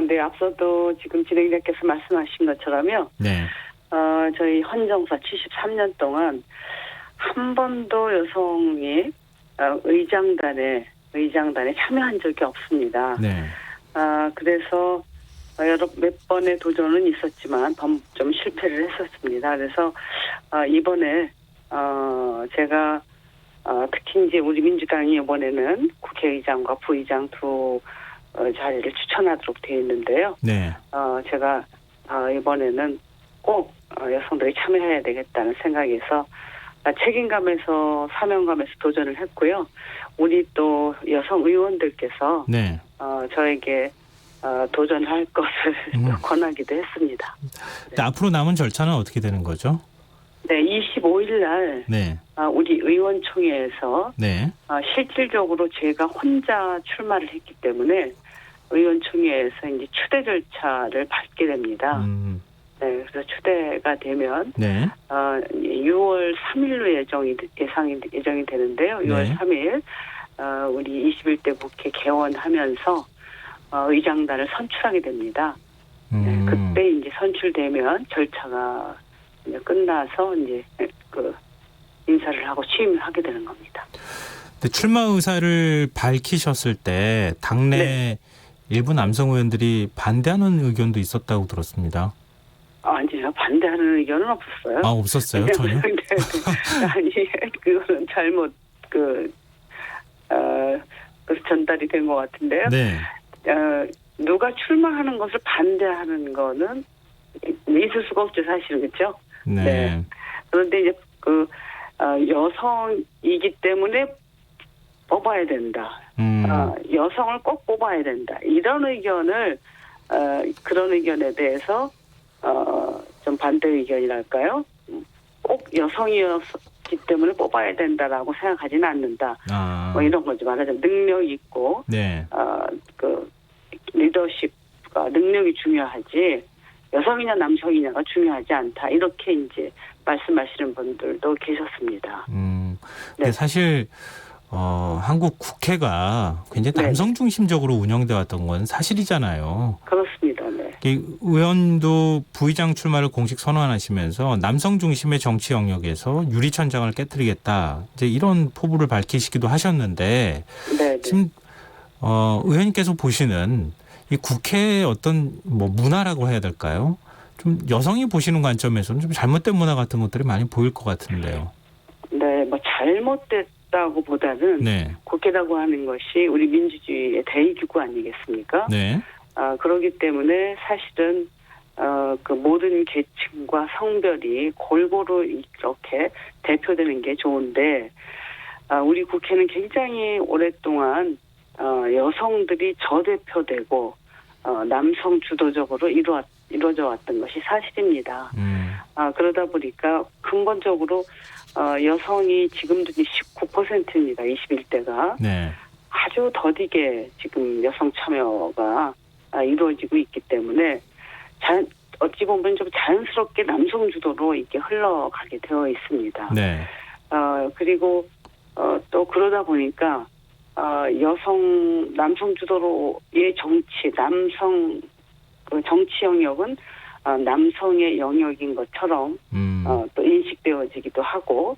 네, 앞서도 지금 진행자께서 말씀하신 것처럼요. 네. 저희 헌정사 73년 동안 한 번도 여성이 의장단에 참여한 적이 없습니다. 네. 그래서 몇 번의 도전은 있었지만 좀 실패를 했었습니다. 그래서 이번에 제가 특히 이제 우리 민주당이 이번에는 국회의장과 부의장 두 자리를 추천하도록 되어 있는데요. 네. 제가 이번에는 꼭 여성들이 참여해야 되겠다는 생각에서 책임감에서 사명감에서 도전을 했고요. 우리 또 여성 의원들께서 네. 저에게 도전할 것을 권하기도 했습니다. 근데 앞으로 남은 절차는 어떻게 되는 거죠? 네, 25일 날 네. 우리 의원총회에서 네. 실질적으로 제가 혼자 출마를 했기 때문에 의원총회에서 이제 추대 절차를 밟게 됩니다. 네, 그래서 추대가 되면 네. 6월 3일로 예정이 되는데요. 6월 네. 3일 우리 21대 국회 개원하면서 의장단을 선출하게 됩니다. 네, 그때 이제 선출되면 절차가 이제 끝나서 이제 그 인사를 하고 취임을 하게 되는 겁니다. 근데 출마 의사를 밝히셨을 때 당내 네. 일부 남성 의원들이 반대하는 의견도 있었다고 들었습니다. 아니요, 반대하는 의견은 없었어요. 아, 없었어요? 전혀? 네. 아니, 그거는 잘못 그래서 전달이 된 것 같은데요. 네. 누가 출마하는 것을 반대하는 거는 있을 수가 없죠, 사실은. 그렇죠? 네. 네. 그런데 이제 여성이기 때문에 뽑아야 된다. 여성을 꼭 뽑아야 된다. 이런 의견을 그런 의견에 대해서 좀 반대 의견이랄까요? 꼭 여성이었기 때문에 뽑아야 된다라고 생각하지는 않는다. 뭐 이런 거지. 말하자면 능력 있고 네. 그 리더십과 능력이 중요하지 여성이냐 남성이냐가 중요하지 않다. 이렇게 이제 말씀하시는 분들도 계셨습니다. 네. 사실 한국 국회가 굉장히 남성 중심적으로 운영돼 왔던 건 사실이잖아요. 그렇습니다. 네. 의원도 부의장 출마를 공식 선언하시면서 남성 중심의 정치 영역에서 유리천장을 깨뜨리겠다. 이제 이런 포부를 밝히시기도 하셨는데 네. 지금 의원님께서 보시는 이 국회의 어떤 뭐 문화라고 해야 될까요? 좀 여성이 보시는 관점에서는 좀 잘못된 문화 같은 것들이 많이 보일 것 같은데요. 네, 뭐 잘못됐다고 보다는 네. 국회라고 하는 것이 우리 민주주의의 대의기구 아니겠습니까? 네. 그렇기 때문에 사실은 그 모든 계층과 성별이 골고루 이렇게 대표되는 게 좋은데 우리 국회는 굉장히 오랫동안 여성들이 저대표되고 남성 주도적으로 이루어져 왔던 것이 사실입니다. 그러다 보니까 근본적으로 여성이 지금도 19%입니다. 21대가. 네. 아주 더디게 지금 여성 참여가 이루어지고 있기 때문에 어찌 보면 좀 자연스럽게 남성 주도로 이렇게 흘러가게 되어 있습니다. 네. 그리고 또 그러다 보니까 남성 주도로의 정치, 정치 영역은 남성의 영역인 것처럼 또 인식되어지기도 하고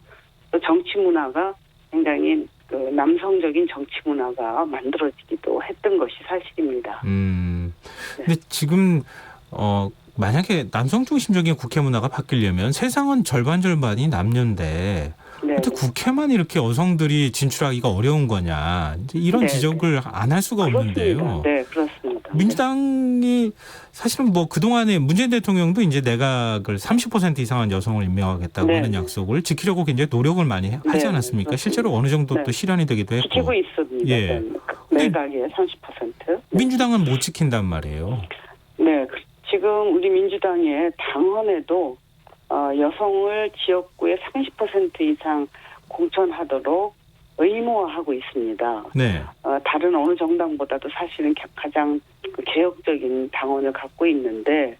또 정치 문화가 굉장히 그 남성적인 정치 문화가 만들어지기도 했던 것이 사실입니다. 근데 지금 만약에 남성 중심적인 국회 문화가 바뀌려면 세상은 절반이 남녀인데 어떻게 국회만 이렇게 여성들이 진출하기가 어려운 거냐 이런 지적을 안 할 수가 없는데요. 네, 그렇습니다. 민주당이 사실은 뭐 그동안에 문재인 대통령도 이제 내각을 30% 이상한 여성을 임명하겠다고 하는 약속을 지키려고 굉장히 노력을 많이 하지 않았습니까? 그렇습니다. 실제로 어느 정도 또 실현이 되기도 했고. 지키고 있습니다. 예. 내각의 30%. 민주당은 못 지킨단 말이에요. 네, 지금 우리 민주당의 당헌에도 여성을 지역구에 30% 이상 공천하도록 의무화하고 있습니다. 네. 다른 어느 정당보다도 사실은 가장 개혁적인 당원을 갖고 있는데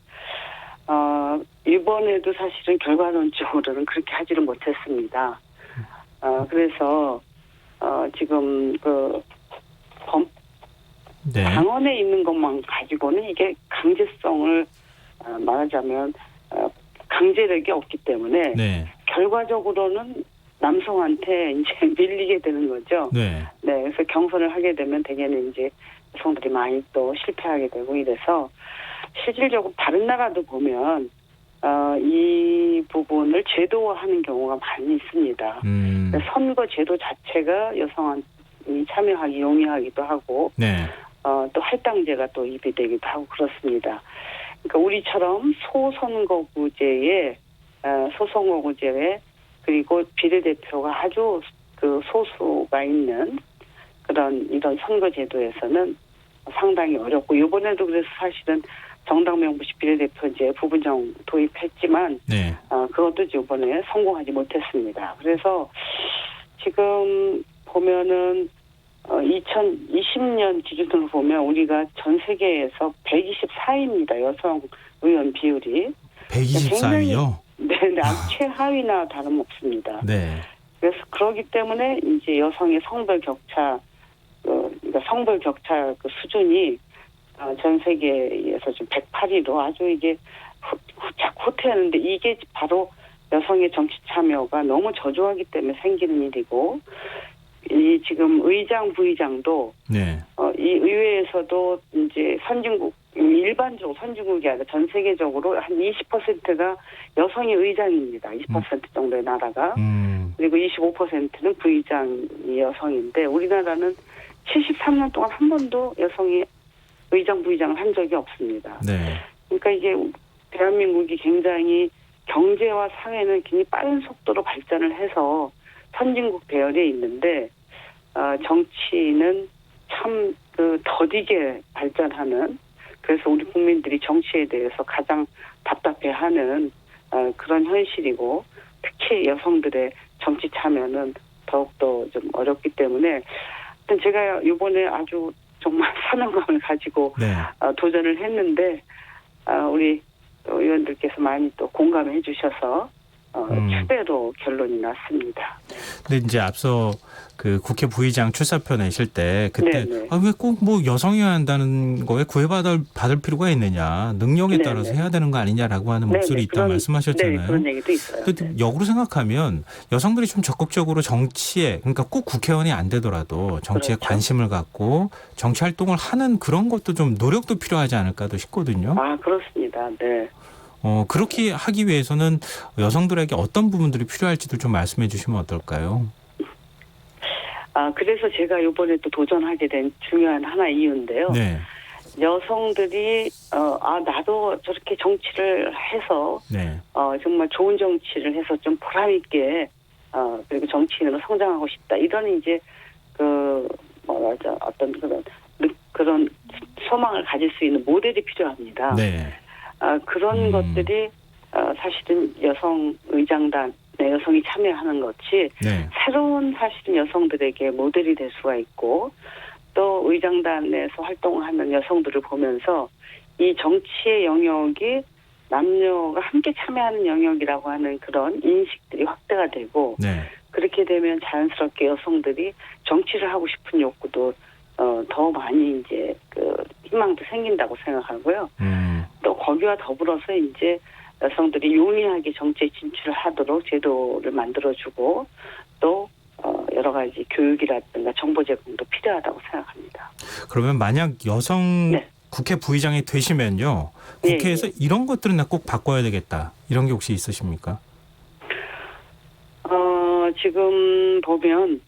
이번에도 사실은 결과론적으로는 그렇게 하지를 못했습니다. 그래서 지금 당원에 있는 것만 가지고는 이게 강제성을 말하자면 강제력이 없기 때문에 결과적으로는 남성한테 이제 밀리게 되는 거죠. 네. 그래서 경선을 하게 되면 대개는 이제 여성들이 많이 또 실패하게 되고 이래서 실질적으로 다른 나라도 보면 이 부분을 제도화하는 경우가 많이 있습니다. 선거 제도 자체가 여성이 참여하기 용이하기도 하고 또 할당제가 또 입이되기도 하고 그렇습니다. 그러니까 우리처럼 소선거구제에 그리고 비례대표가 아주 그 소수가 있는 이런 선거제도에서는 상당히 어렵고 이번에도 그래서 사실은 정당 명부식 비례대표제 부분정 도입했지만 그것도 이번에 성공하지 못했습니다. 그래서 지금 보면은 2020년 기준으로 보면 우리가 전 세계에서 124위입니다. 여성 의원 비율이. 124위요? 네, 최하위나 다름없습니다. 네. 그래서 그러기 때문에 이제 여성의 성별 격차, 그러니까 성별 격차 그 수준이 전 세계에서 지금 108위로 아주 이게 후퇴하는데 이게 바로 여성의 정치 참여가 너무 저조하기 때문에 생기는 일이고 이 지금 의장, 부의장도 네. 이 의회에서도 이제 선진국 일반적으로 선진국이 아니라 전 세계적으로 한 20%가 여성이 의장입니다. 20% 정도의 나라가. 그리고 25%는 부의장이 여성인데 우리나라는 73년 동안 한 번도 여성이 의장, 부의장을 한 적이 없습니다. 네. 그러니까 이게 대한민국이 굉장히 경제와 사회는 굉장히 빠른 속도로 발전을 해서 선진국 대열에 있는데 정치는 참 더디게 발전하는, 그래서 우리 국민들이 정치에 대해서 가장 답답해하는 그런 현실이고, 특히 여성들의 정치 참여는 더욱더 좀 어렵기 때문에 제가 이번에 아주 정말 사명감을 가지고 네. 도전을 했는데 우리 의원들께서 많이 또 공감해 주셔서 추대로 결론이 났습니다. 근데 이제 앞서 그 국회 부의장 출사표 내실 때 그때 네네. 왜 꼭 뭐 여성이어야 한다는 거에 구애받을 필요가 있느냐, 능력에 네네. 따라서 해야 되는 거 아니냐라고 하는 목소리 있다 말씀하셨잖아요. 네, 그런 얘기도 있어요. 근데 네. 역으로 생각하면 여성들이 좀 적극적으로 정치에, 그러니까 꼭 국회의원이 안 되더라도 정치에 그렇죠. 관심을 갖고 정치 활동을 하는 그런 것도 좀 노력도 필요하지 않을까도 싶거든요. 그렇습니다. 네. 그렇게 하기 위해서는 여성들에게 어떤 부분들이 필요할지도 좀 말씀해 주시면 어떨까요? 그래서 제가 이번에 또 도전하게 된 중요한 하나 이유인데요. 네. 여성들이 나도 저렇게 정치를 해서 네. 정말 좋은 정치를 해서 좀 보람 있게 그리고 정치인으로 성장하고 싶다. 이런 이제 어떤 그런 소망을 가질 수 있는 모델이 필요합니다. 네. 그런 것들이 사실은 여성 의장단에 여성이 참여하는 것이 네. 새로운 사실은 여성들에게 모델이 될 수가 있고, 또 의장단에서 활동하는 여성들을 보면서 이 정치의 영역이 남녀가 함께 참여하는 영역이라고 하는 그런 인식들이 확대가 되고, 네. 그렇게 되면 자연스럽게 여성들이 정치를 하고 싶은 욕구도 더 많이 이제 희망도 생긴다고 생각하고요. 또 거기와 더불어서 이제 여성들이 용이하게 정치에 진출을 하도록 제도를 만들어주고, 또 여러 가지 교육이라든가 정보 제공도 필요하다고 생각합니다. 그러면 만약 여성 네. 국회 부의장이 되시면요, 국회에서 이런 것들은 꼭 바꿔야 되겠다, 이런 게 혹시 있으십니까? 지금 보면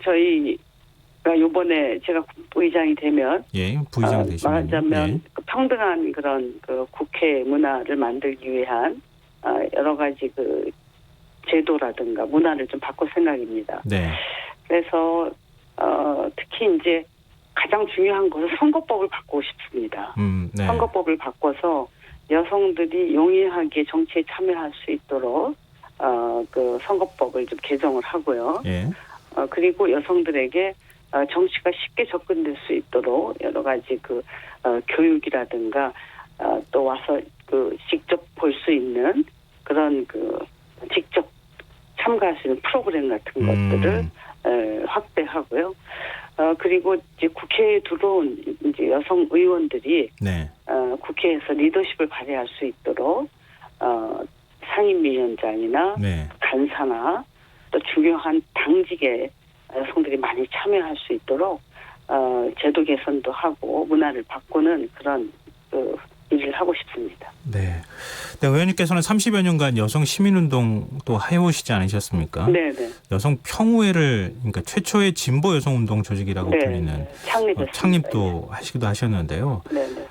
저희가 이번에 제가 부의장이 되면 부의장 되시면 말하자면 평등한 그런 국회 문화를 만들기 위한 여러 가지 제도라든가 문화를 좀 바꿀 생각입니다. 네. 그래서 특히 이제 가장 중요한 것은 선거법을 바꾸고 싶습니다. 네. 선거법을 바꿔서 여성들이 용이하게 정치에 참여할 수 있도록 선거법을 좀 개정을 하고요. 예. 그리고 여성들에게 정치가 쉽게 접근될 수 있도록 여러 가지 교육이라든가 또 와서 직접 볼 수 있는 그런 직접 참가할 수 있는 프로그램 같은 것들을 확대하고요. 그리고 이제 국회에 들어온 이제 여성 의원들이 네. 국회에서 리더십을 발휘할 수 있도록 상임위원장이나 네. 간사나 또 중요한 당직에 여성들이 많이 참여할 수 있도록 제도 개선도 하고 문화를 바꾸는 그런 일을 하고 싶습니다. 네. 네, 의원님께서는 30여 년간 여성 시민운동도 해오시지 않으셨습니까? 네네. 여성 평우회를, 그러니까 최초의 진보 여성 운동 조직이라고 불리는 창립도 하시기도 하셨는데요. 네네.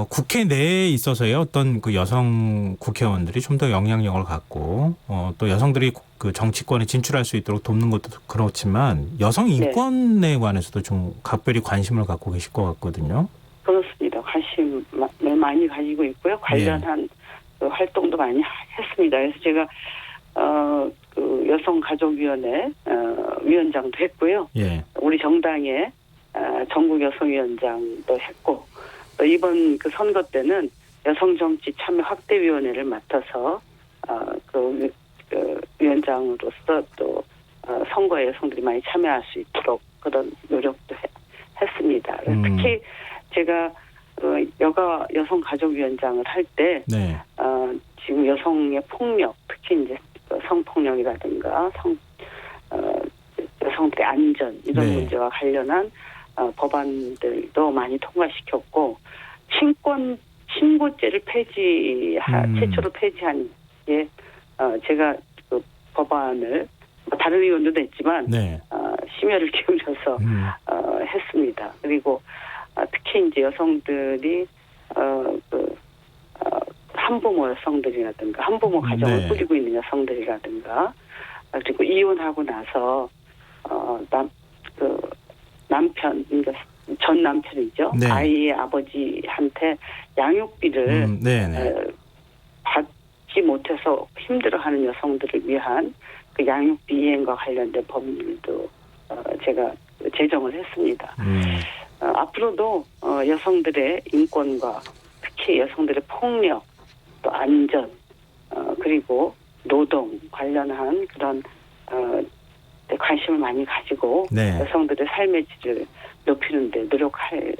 국회 내에 있어서의 어떤 여성 국회의원들이 좀 더 영향력을 갖고 또 여성들이 정치권에 진출할 수 있도록 돕는 것도 그렇지만 여성 인권에 관해서도 좀 각별히 관심을 갖고 계실 것 같거든요. 그렇습니다. 관심 많이 가지고 있고요. 관련한 활동도 많이 했습니다. 그래서 제가 여성가족위원회 위원장도 했고요. 예. 우리 정당의 전국여성위원장도 했고, 또 이번 선거 때는 여성정치참여확대위원회를 맡아서 위원장으로서 또 선거에 여성들이 많이 참여할 수 있도록 그런 노력도 했습니다. 특히 제가 여가 여성가족위원장을 할 때 네. 지금 여성의 폭력, 특히 이제 성폭력이라든가 여성들의 안전 이런 네. 문제와 관련한 법안들도 많이 통과시켰고 신고죄를 최초로 폐지한 게 제가 그 법안을 다른 의원도 냈지만 네. 심혈을 기울여서 했습니다. 그리고 특히 이제 여성들이 한부모 여성들이라든가 한부모 가정을 네. 꾸리고 있는 여성들이라든가 그리고 이혼하고 나서 남편 그러니까 전 남편이죠. 네. 아이의 아버지한테 양육비를 네네. 받지 못해서 힘들어하는 여성들을 위한 그 양육비 이행과 관련된 법률도 제가 제정을 했습니다. 앞으로도 여성들의 인권과 특히 여성들의 폭력, 또 안전, 그리고 노동 관련한 그런 관심을 많이 가지고 네. 여성들의 삶의 질을 높이는 데 노력할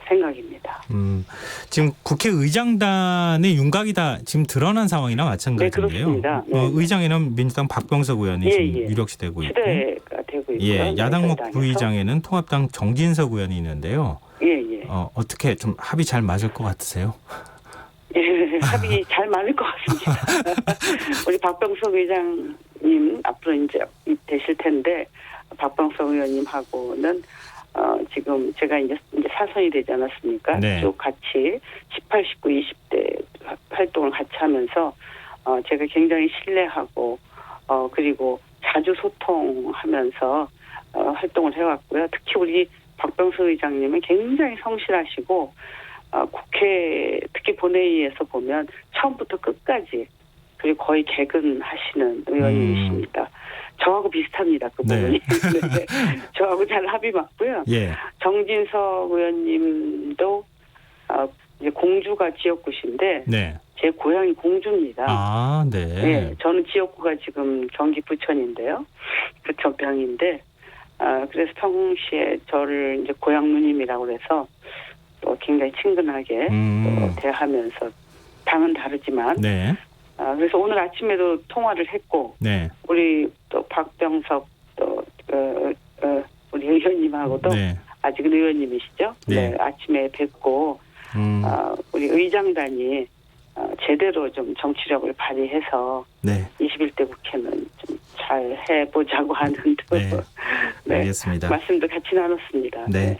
생각입니다. 지금 국회의장단의 윤곽이 다 지금 드러난 상황이나 마찬가지인데요. 네, 그렇습니다. 네. 의장에는 민주당 박병석 의원이 지금 유력시 되고 있고, 추대가 되고 있고요. 예, 야당목 당에서. 부의장에는 통합당 정진석 의원이 있는데요. 예. 어떻게 좀 합이 잘 맞을 것 같으세요? 예, 합이 잘 맞을 것 같습니다. 우리 박병석 의장님 앞으로 이제 되실 텐데 박병석 의원님하고는 지금 제가 이제 사선이 되지 않았습니까? 네. 쭉 같이 18, 19, 20대 활동을 같이 하면서 제가 굉장히 신뢰하고 그리고 자주 소통하면서 활동을 해왔고요. 특히 우리 박병석 의장님은 굉장히 성실하시고 국회 특히 본회의에서 보면 처음부터 끝까지 그리고 거의 개근하시는 의원님이십니다. 저하고 비슷합니다. 그 부분이. 네. 저하고 잘 합이 맞고요. 예. 정진석 의원님도 이제 공주가 지역구신데 네. 제 고향이 공주입니다. 아, 네. 네, 저는 지역구가 지금 경기 부천인데요. 부천병인데 그래서 평시에 저를 이제 고향 누님이라고 해서 또 굉장히 친근하게 또 대하면서 당은 다르지만 네. 그래서 오늘 아침에도 통화를 했고 네. 우리 또 박병석 또 우리 의원님하고도 네. 아직은 의원님이시죠? 네. 네, 아침에 뵙고 우리 의장단이 제대로 좀 정치력을 발휘해서 네. 21대 국회는 좀 잘 해보자고 하는 네. 네. 알겠습니다. 말씀도 같이 나눴습니다. 네.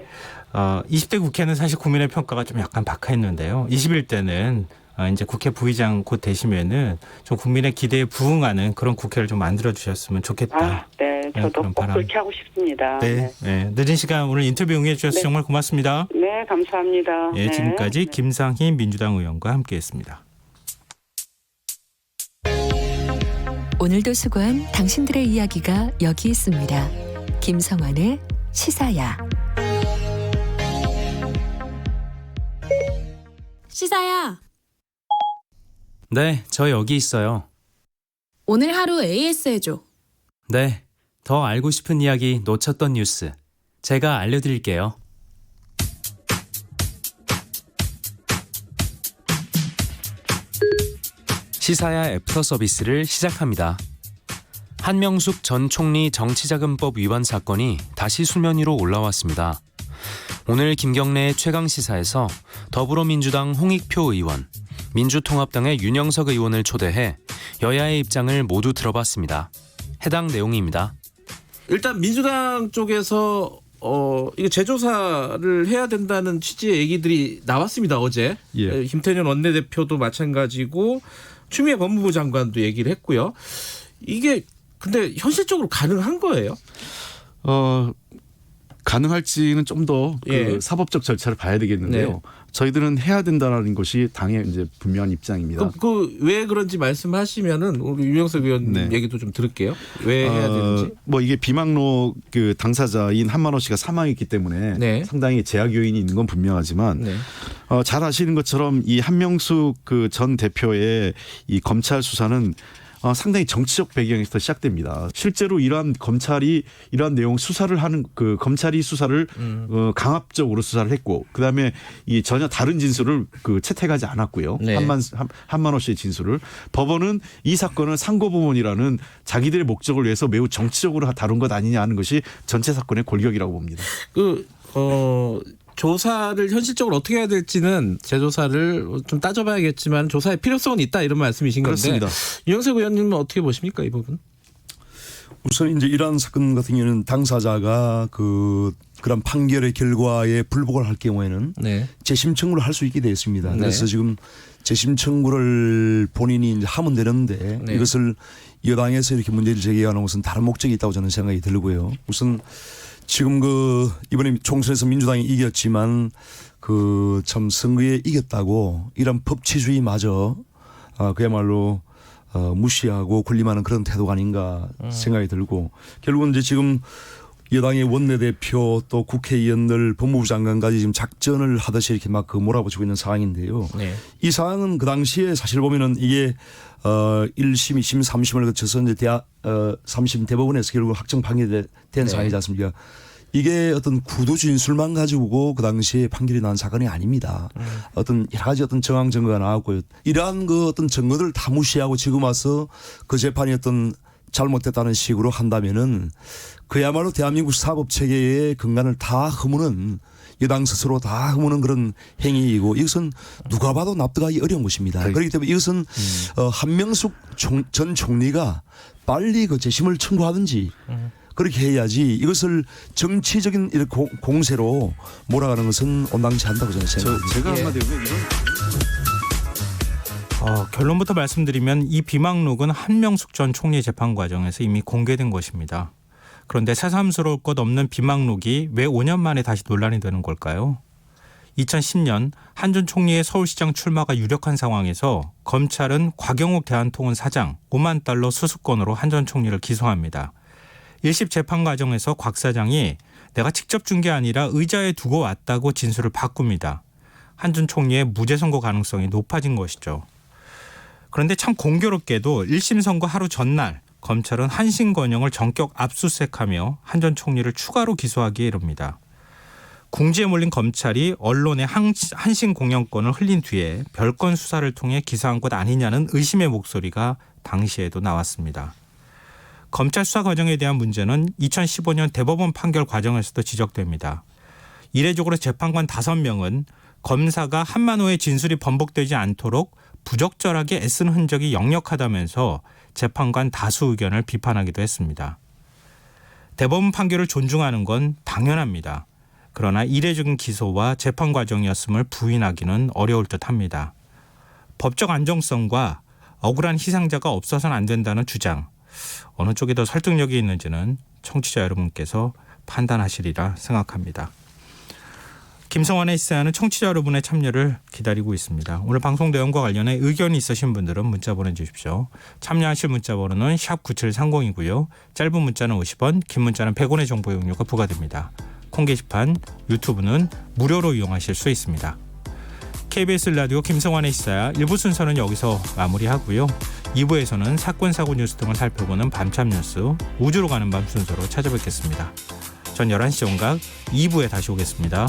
20대 국회는 사실 국민의 평가가 좀 약간 박하했는데요. 21대는 이제 국회 부의장 곧 되시면은 좀 국민의 기대에 부응하는 그런 국회를 좀 만들어 주셨으면 좋겠다. 네, 저도 그런 꼭 바람. 그렇게 하고 싶습니다. 네. 네. 늦은 시간 오늘 인터뷰 응해 주셔서 네. 정말 고맙습니다. 네, 감사합니다. 예, 네. 지금까지 김상희 민주당 의원과 함께했습니다. 오늘도 수고한 당신들의 이야기가 여기 있습니다. 김성환의 시사야. 시사야, 네, 저 여기 있어요. 오늘 하루 AS 해줘. 네, 더 알고 싶은 이야기 놓쳤던 뉴스 제가 알려드릴게요. 시사야 애프터 서비스를 시작합니다. 한명숙 전 총리 정치자금법 위반 사건이 다시 수면 위로 올라왔습니다. 오늘 김경래의 최강시사에서 더불어민주당 홍익표 의원, 민주통합당의 윤영석 의원을 초대해 여야의 입장을 모두 들어봤습니다. 해당 내용입니다. 일단 민주당 쪽에서 이거 재조사를 해야 된다는 취지의 얘기들이 나왔습니다. 어제 김태년 원내대표도 마찬가지고 추미애 법무부 장관도 얘기를 했고요. 이게 근데 현실적으로 가능한 거예요? 가능할지는 좀 더 사법적 절차를 봐야 되겠는데요. 네. 저희들은 해야 된다는 것이 당의 이제 분명한 입장입니다. 왜 그런지 말씀하시면은 우리 윤영석 의원 네. 얘기도 좀 들을게요. 왜 해야 되는지. 뭐 이게 비망록 그 당사자인 한만호 씨가 사망했기 때문에 네. 상당히 제약 요인이 있는 건 분명하지만 네. 잘 아시는 것처럼 이 한명숙 그 전 대표의 이 검찰 수사는 상당히 정치적 배경에서 시작됩니다. 실제로 이러한 검찰이 이러한 내용 수사를 하는 그 검찰이 수사를 강압적으로 수사를 했고 그다음에 이 전혀 다른 진술을 그 채택하지 않았고요. 네. 한만호 씨의 진술을 법원은 이 사건을 상고법원이라는 자기들의 목적을 위해서 매우 정치적으로 다룬 것 아니냐 하는 것이 전체 사건의 골격이라고 봅니다. 조사를 현실적으로 어떻게 해야 될지는 재조사를 좀 따져봐야겠지만 조사의 필요성은 있다 이런 말씀이신 건데 그렇습니다. 유영석 의원님은 어떻게 보십니까 이 부분? 우선 이제 이러한 사건 같은 경우는 당사자가 그런 판결의 결과에 불복을 할 경우에는 네. 재심 청구를 할 수 있게 되어 있습니다. 네. 그래서 지금 재심 청구를 본인이 이제 하면 되는데 네. 이것을 여당에서 이렇게 문제를 제기하는 것은 다른 목적이 있다고 저는 생각이 들고요. 우선 지금 이번에 총선에서 민주당이 이겼지만 참 선거에 이겼다고 이런 법치주의마저 그야말로 무시하고 군림하는 그런 태도가 아닌가 생각이 들고 결국은 이제 지금 여당의 원내대표 또 국회의원들 법무부 장관까지 지금 작전을 하듯이 이렇게 막 몰아붙이고 있는 상황인데요. 네. 이 상황은 그 당시에 사실 보면은 이게 1심, 2심, 3심을 거쳐서 이제 3심 대법원에서 결국 확정 판결이 된 상황이지 않습니까? 이게 어떤 구두 진술만 가지고 그 당시에 판결이 난 사건이 아닙니다. 어떤 여러 가지 어떤 정황 증거가 나왔고요. 이러한 어떤 증거들 다 무시하고 지금 와서 그 재판이 어떤 잘못됐다는 식으로 한다면은 그야말로 대한민국 사법 체계의 근간을 다 허무는 여당 스스로 다 허무는 그런 행위이고 이것은 누가 봐도 납득하기 어려운 것입니다. 그렇기 때문에 이것은 한명숙 전 총리가 빨리 그 재심을 청구하든지 그렇게 해야지 이것을 정치적인 공세로 몰아가는 것은 온당치 않다고 저는 생각합니다. 제가 한마디 하면 결론부터 말씀드리면 이 비망록은 한명숙 전 총리 재판 과정에서 이미 공개된 것입니다. 그런데 새삼스러울 것 없는 비망록이 왜 5년 만에 다시 논란이 되는 걸까요? 2010년 한 전 총리의 서울시장 출마가 유력한 상황에서 검찰은 곽영욱 대한통운 사장 5만 달러 수수권으로 한 전 총리를 기소합니다. 1심 재판 과정에서 곽 사장이 내가 직접 준 게 아니라 의자에 두고 왔다고 진술을 바꿉니다. 한 전 총리의 무죄 선고 가능성이 높아진 것이죠. 그런데 참 공교롭게도 1심 선고 하루 전날 검찰은 한신건영을 전격 압수수색하며 한 전 총리를 추가로 기소하기에 이릅니다. 궁지에 몰린 검찰이 언론의 한신공영권을 흘린 뒤에 별건 수사를 통해 기소한 것 아니냐는 의심의 목소리가 당시에도 나왔습니다. 검찰 수사 과정에 대한 문제는 2015년 대법원 판결 과정에서도 지적됩니다. 이례적으로 재판관 5명은 검사가 한만호의 진술이 번복되지 않도록 부적절하게 애쓴 흔적이 역력하다면서 재판관 다수 의견을 비판하기도 했습니다. 대법원 판결을 존중하는 건 당연합니다. 그러나 이례적인 기소와 재판 과정이었음을 부인하기는 어려울 듯합니다. 법적 안정성과 억울한 희생자가 없어서는 안 된다는 주장, 어느 쪽이 더 설득력이 있는지는 청취자 여러분께서 판단하시리라 생각합니다. 김성환의 시사야는 청취자 여러분의 참여를 기다리고 있습니다. 오늘 방송 내용과 관련해 의견이 있으신 분들은 문자 보내주십시오. 참여하실 문자 번호는 샵 9730이고요. 짧은 문자는 50원, 긴 문자는 100원의 정보 이용료가 부과됩니다. 콩 게시판, 유튜브는 무료로 이용하실 수 있습니다. KBS 라디오 김성환의 시사야 1부 순서는 여기서 마무리하고요. 2부에서는 사건, 사고 뉴스 등을 살펴보는 밤참 뉴스, 우주로 가는 밤 순서로 찾아뵙겠습니다. 전 11시 온각 2부에 다시 오겠습니다.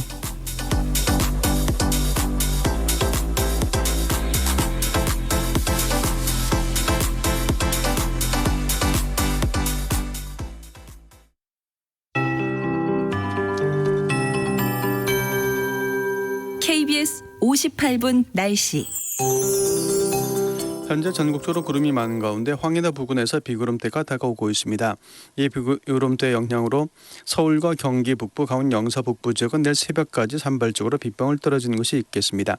KBS 58분 날씨. 현재 전국적으로 구름이 많은 가운데 황해도 부근에서 비구름대가 다가오고 있습니다. 이 비구름대 영향으로 서울과 경기 북부, 강원 영서 북부 지역은 내일 새벽까지 산발적으로 빗방울 떨어지는 곳이 있겠습니다.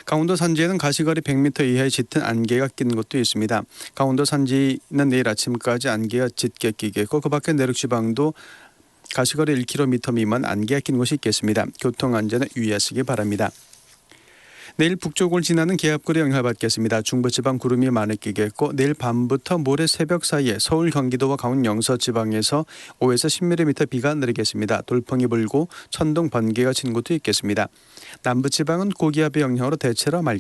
강원도 산지에는 가시거리 100m 이하의 짙은 안개가 끼는 곳도 있습니다. 강원도 산지는 내일 아침까지 안개가 짙게 끼겠고 그 밖에 내륙 지방도 가시거리 1km 미만 안개가 낀 곳이 있겠습니다. 교통안전에 유의하시기 바랍니다. 내일 북쪽을 지나는 기압골의 영향을 받겠습니다. 중부지방 구름이 많이 끼겠고 내일 밤부터 모레 새벽 사이에 서울, 경기도와 강원 영서 지방에서 5에서 10mm 비가 내리겠습니다. 돌풍이 불고 천둥, 번개가 치는 곳도 있겠습니다. 남부지방은 고기압의 영향으로 대체로 맑게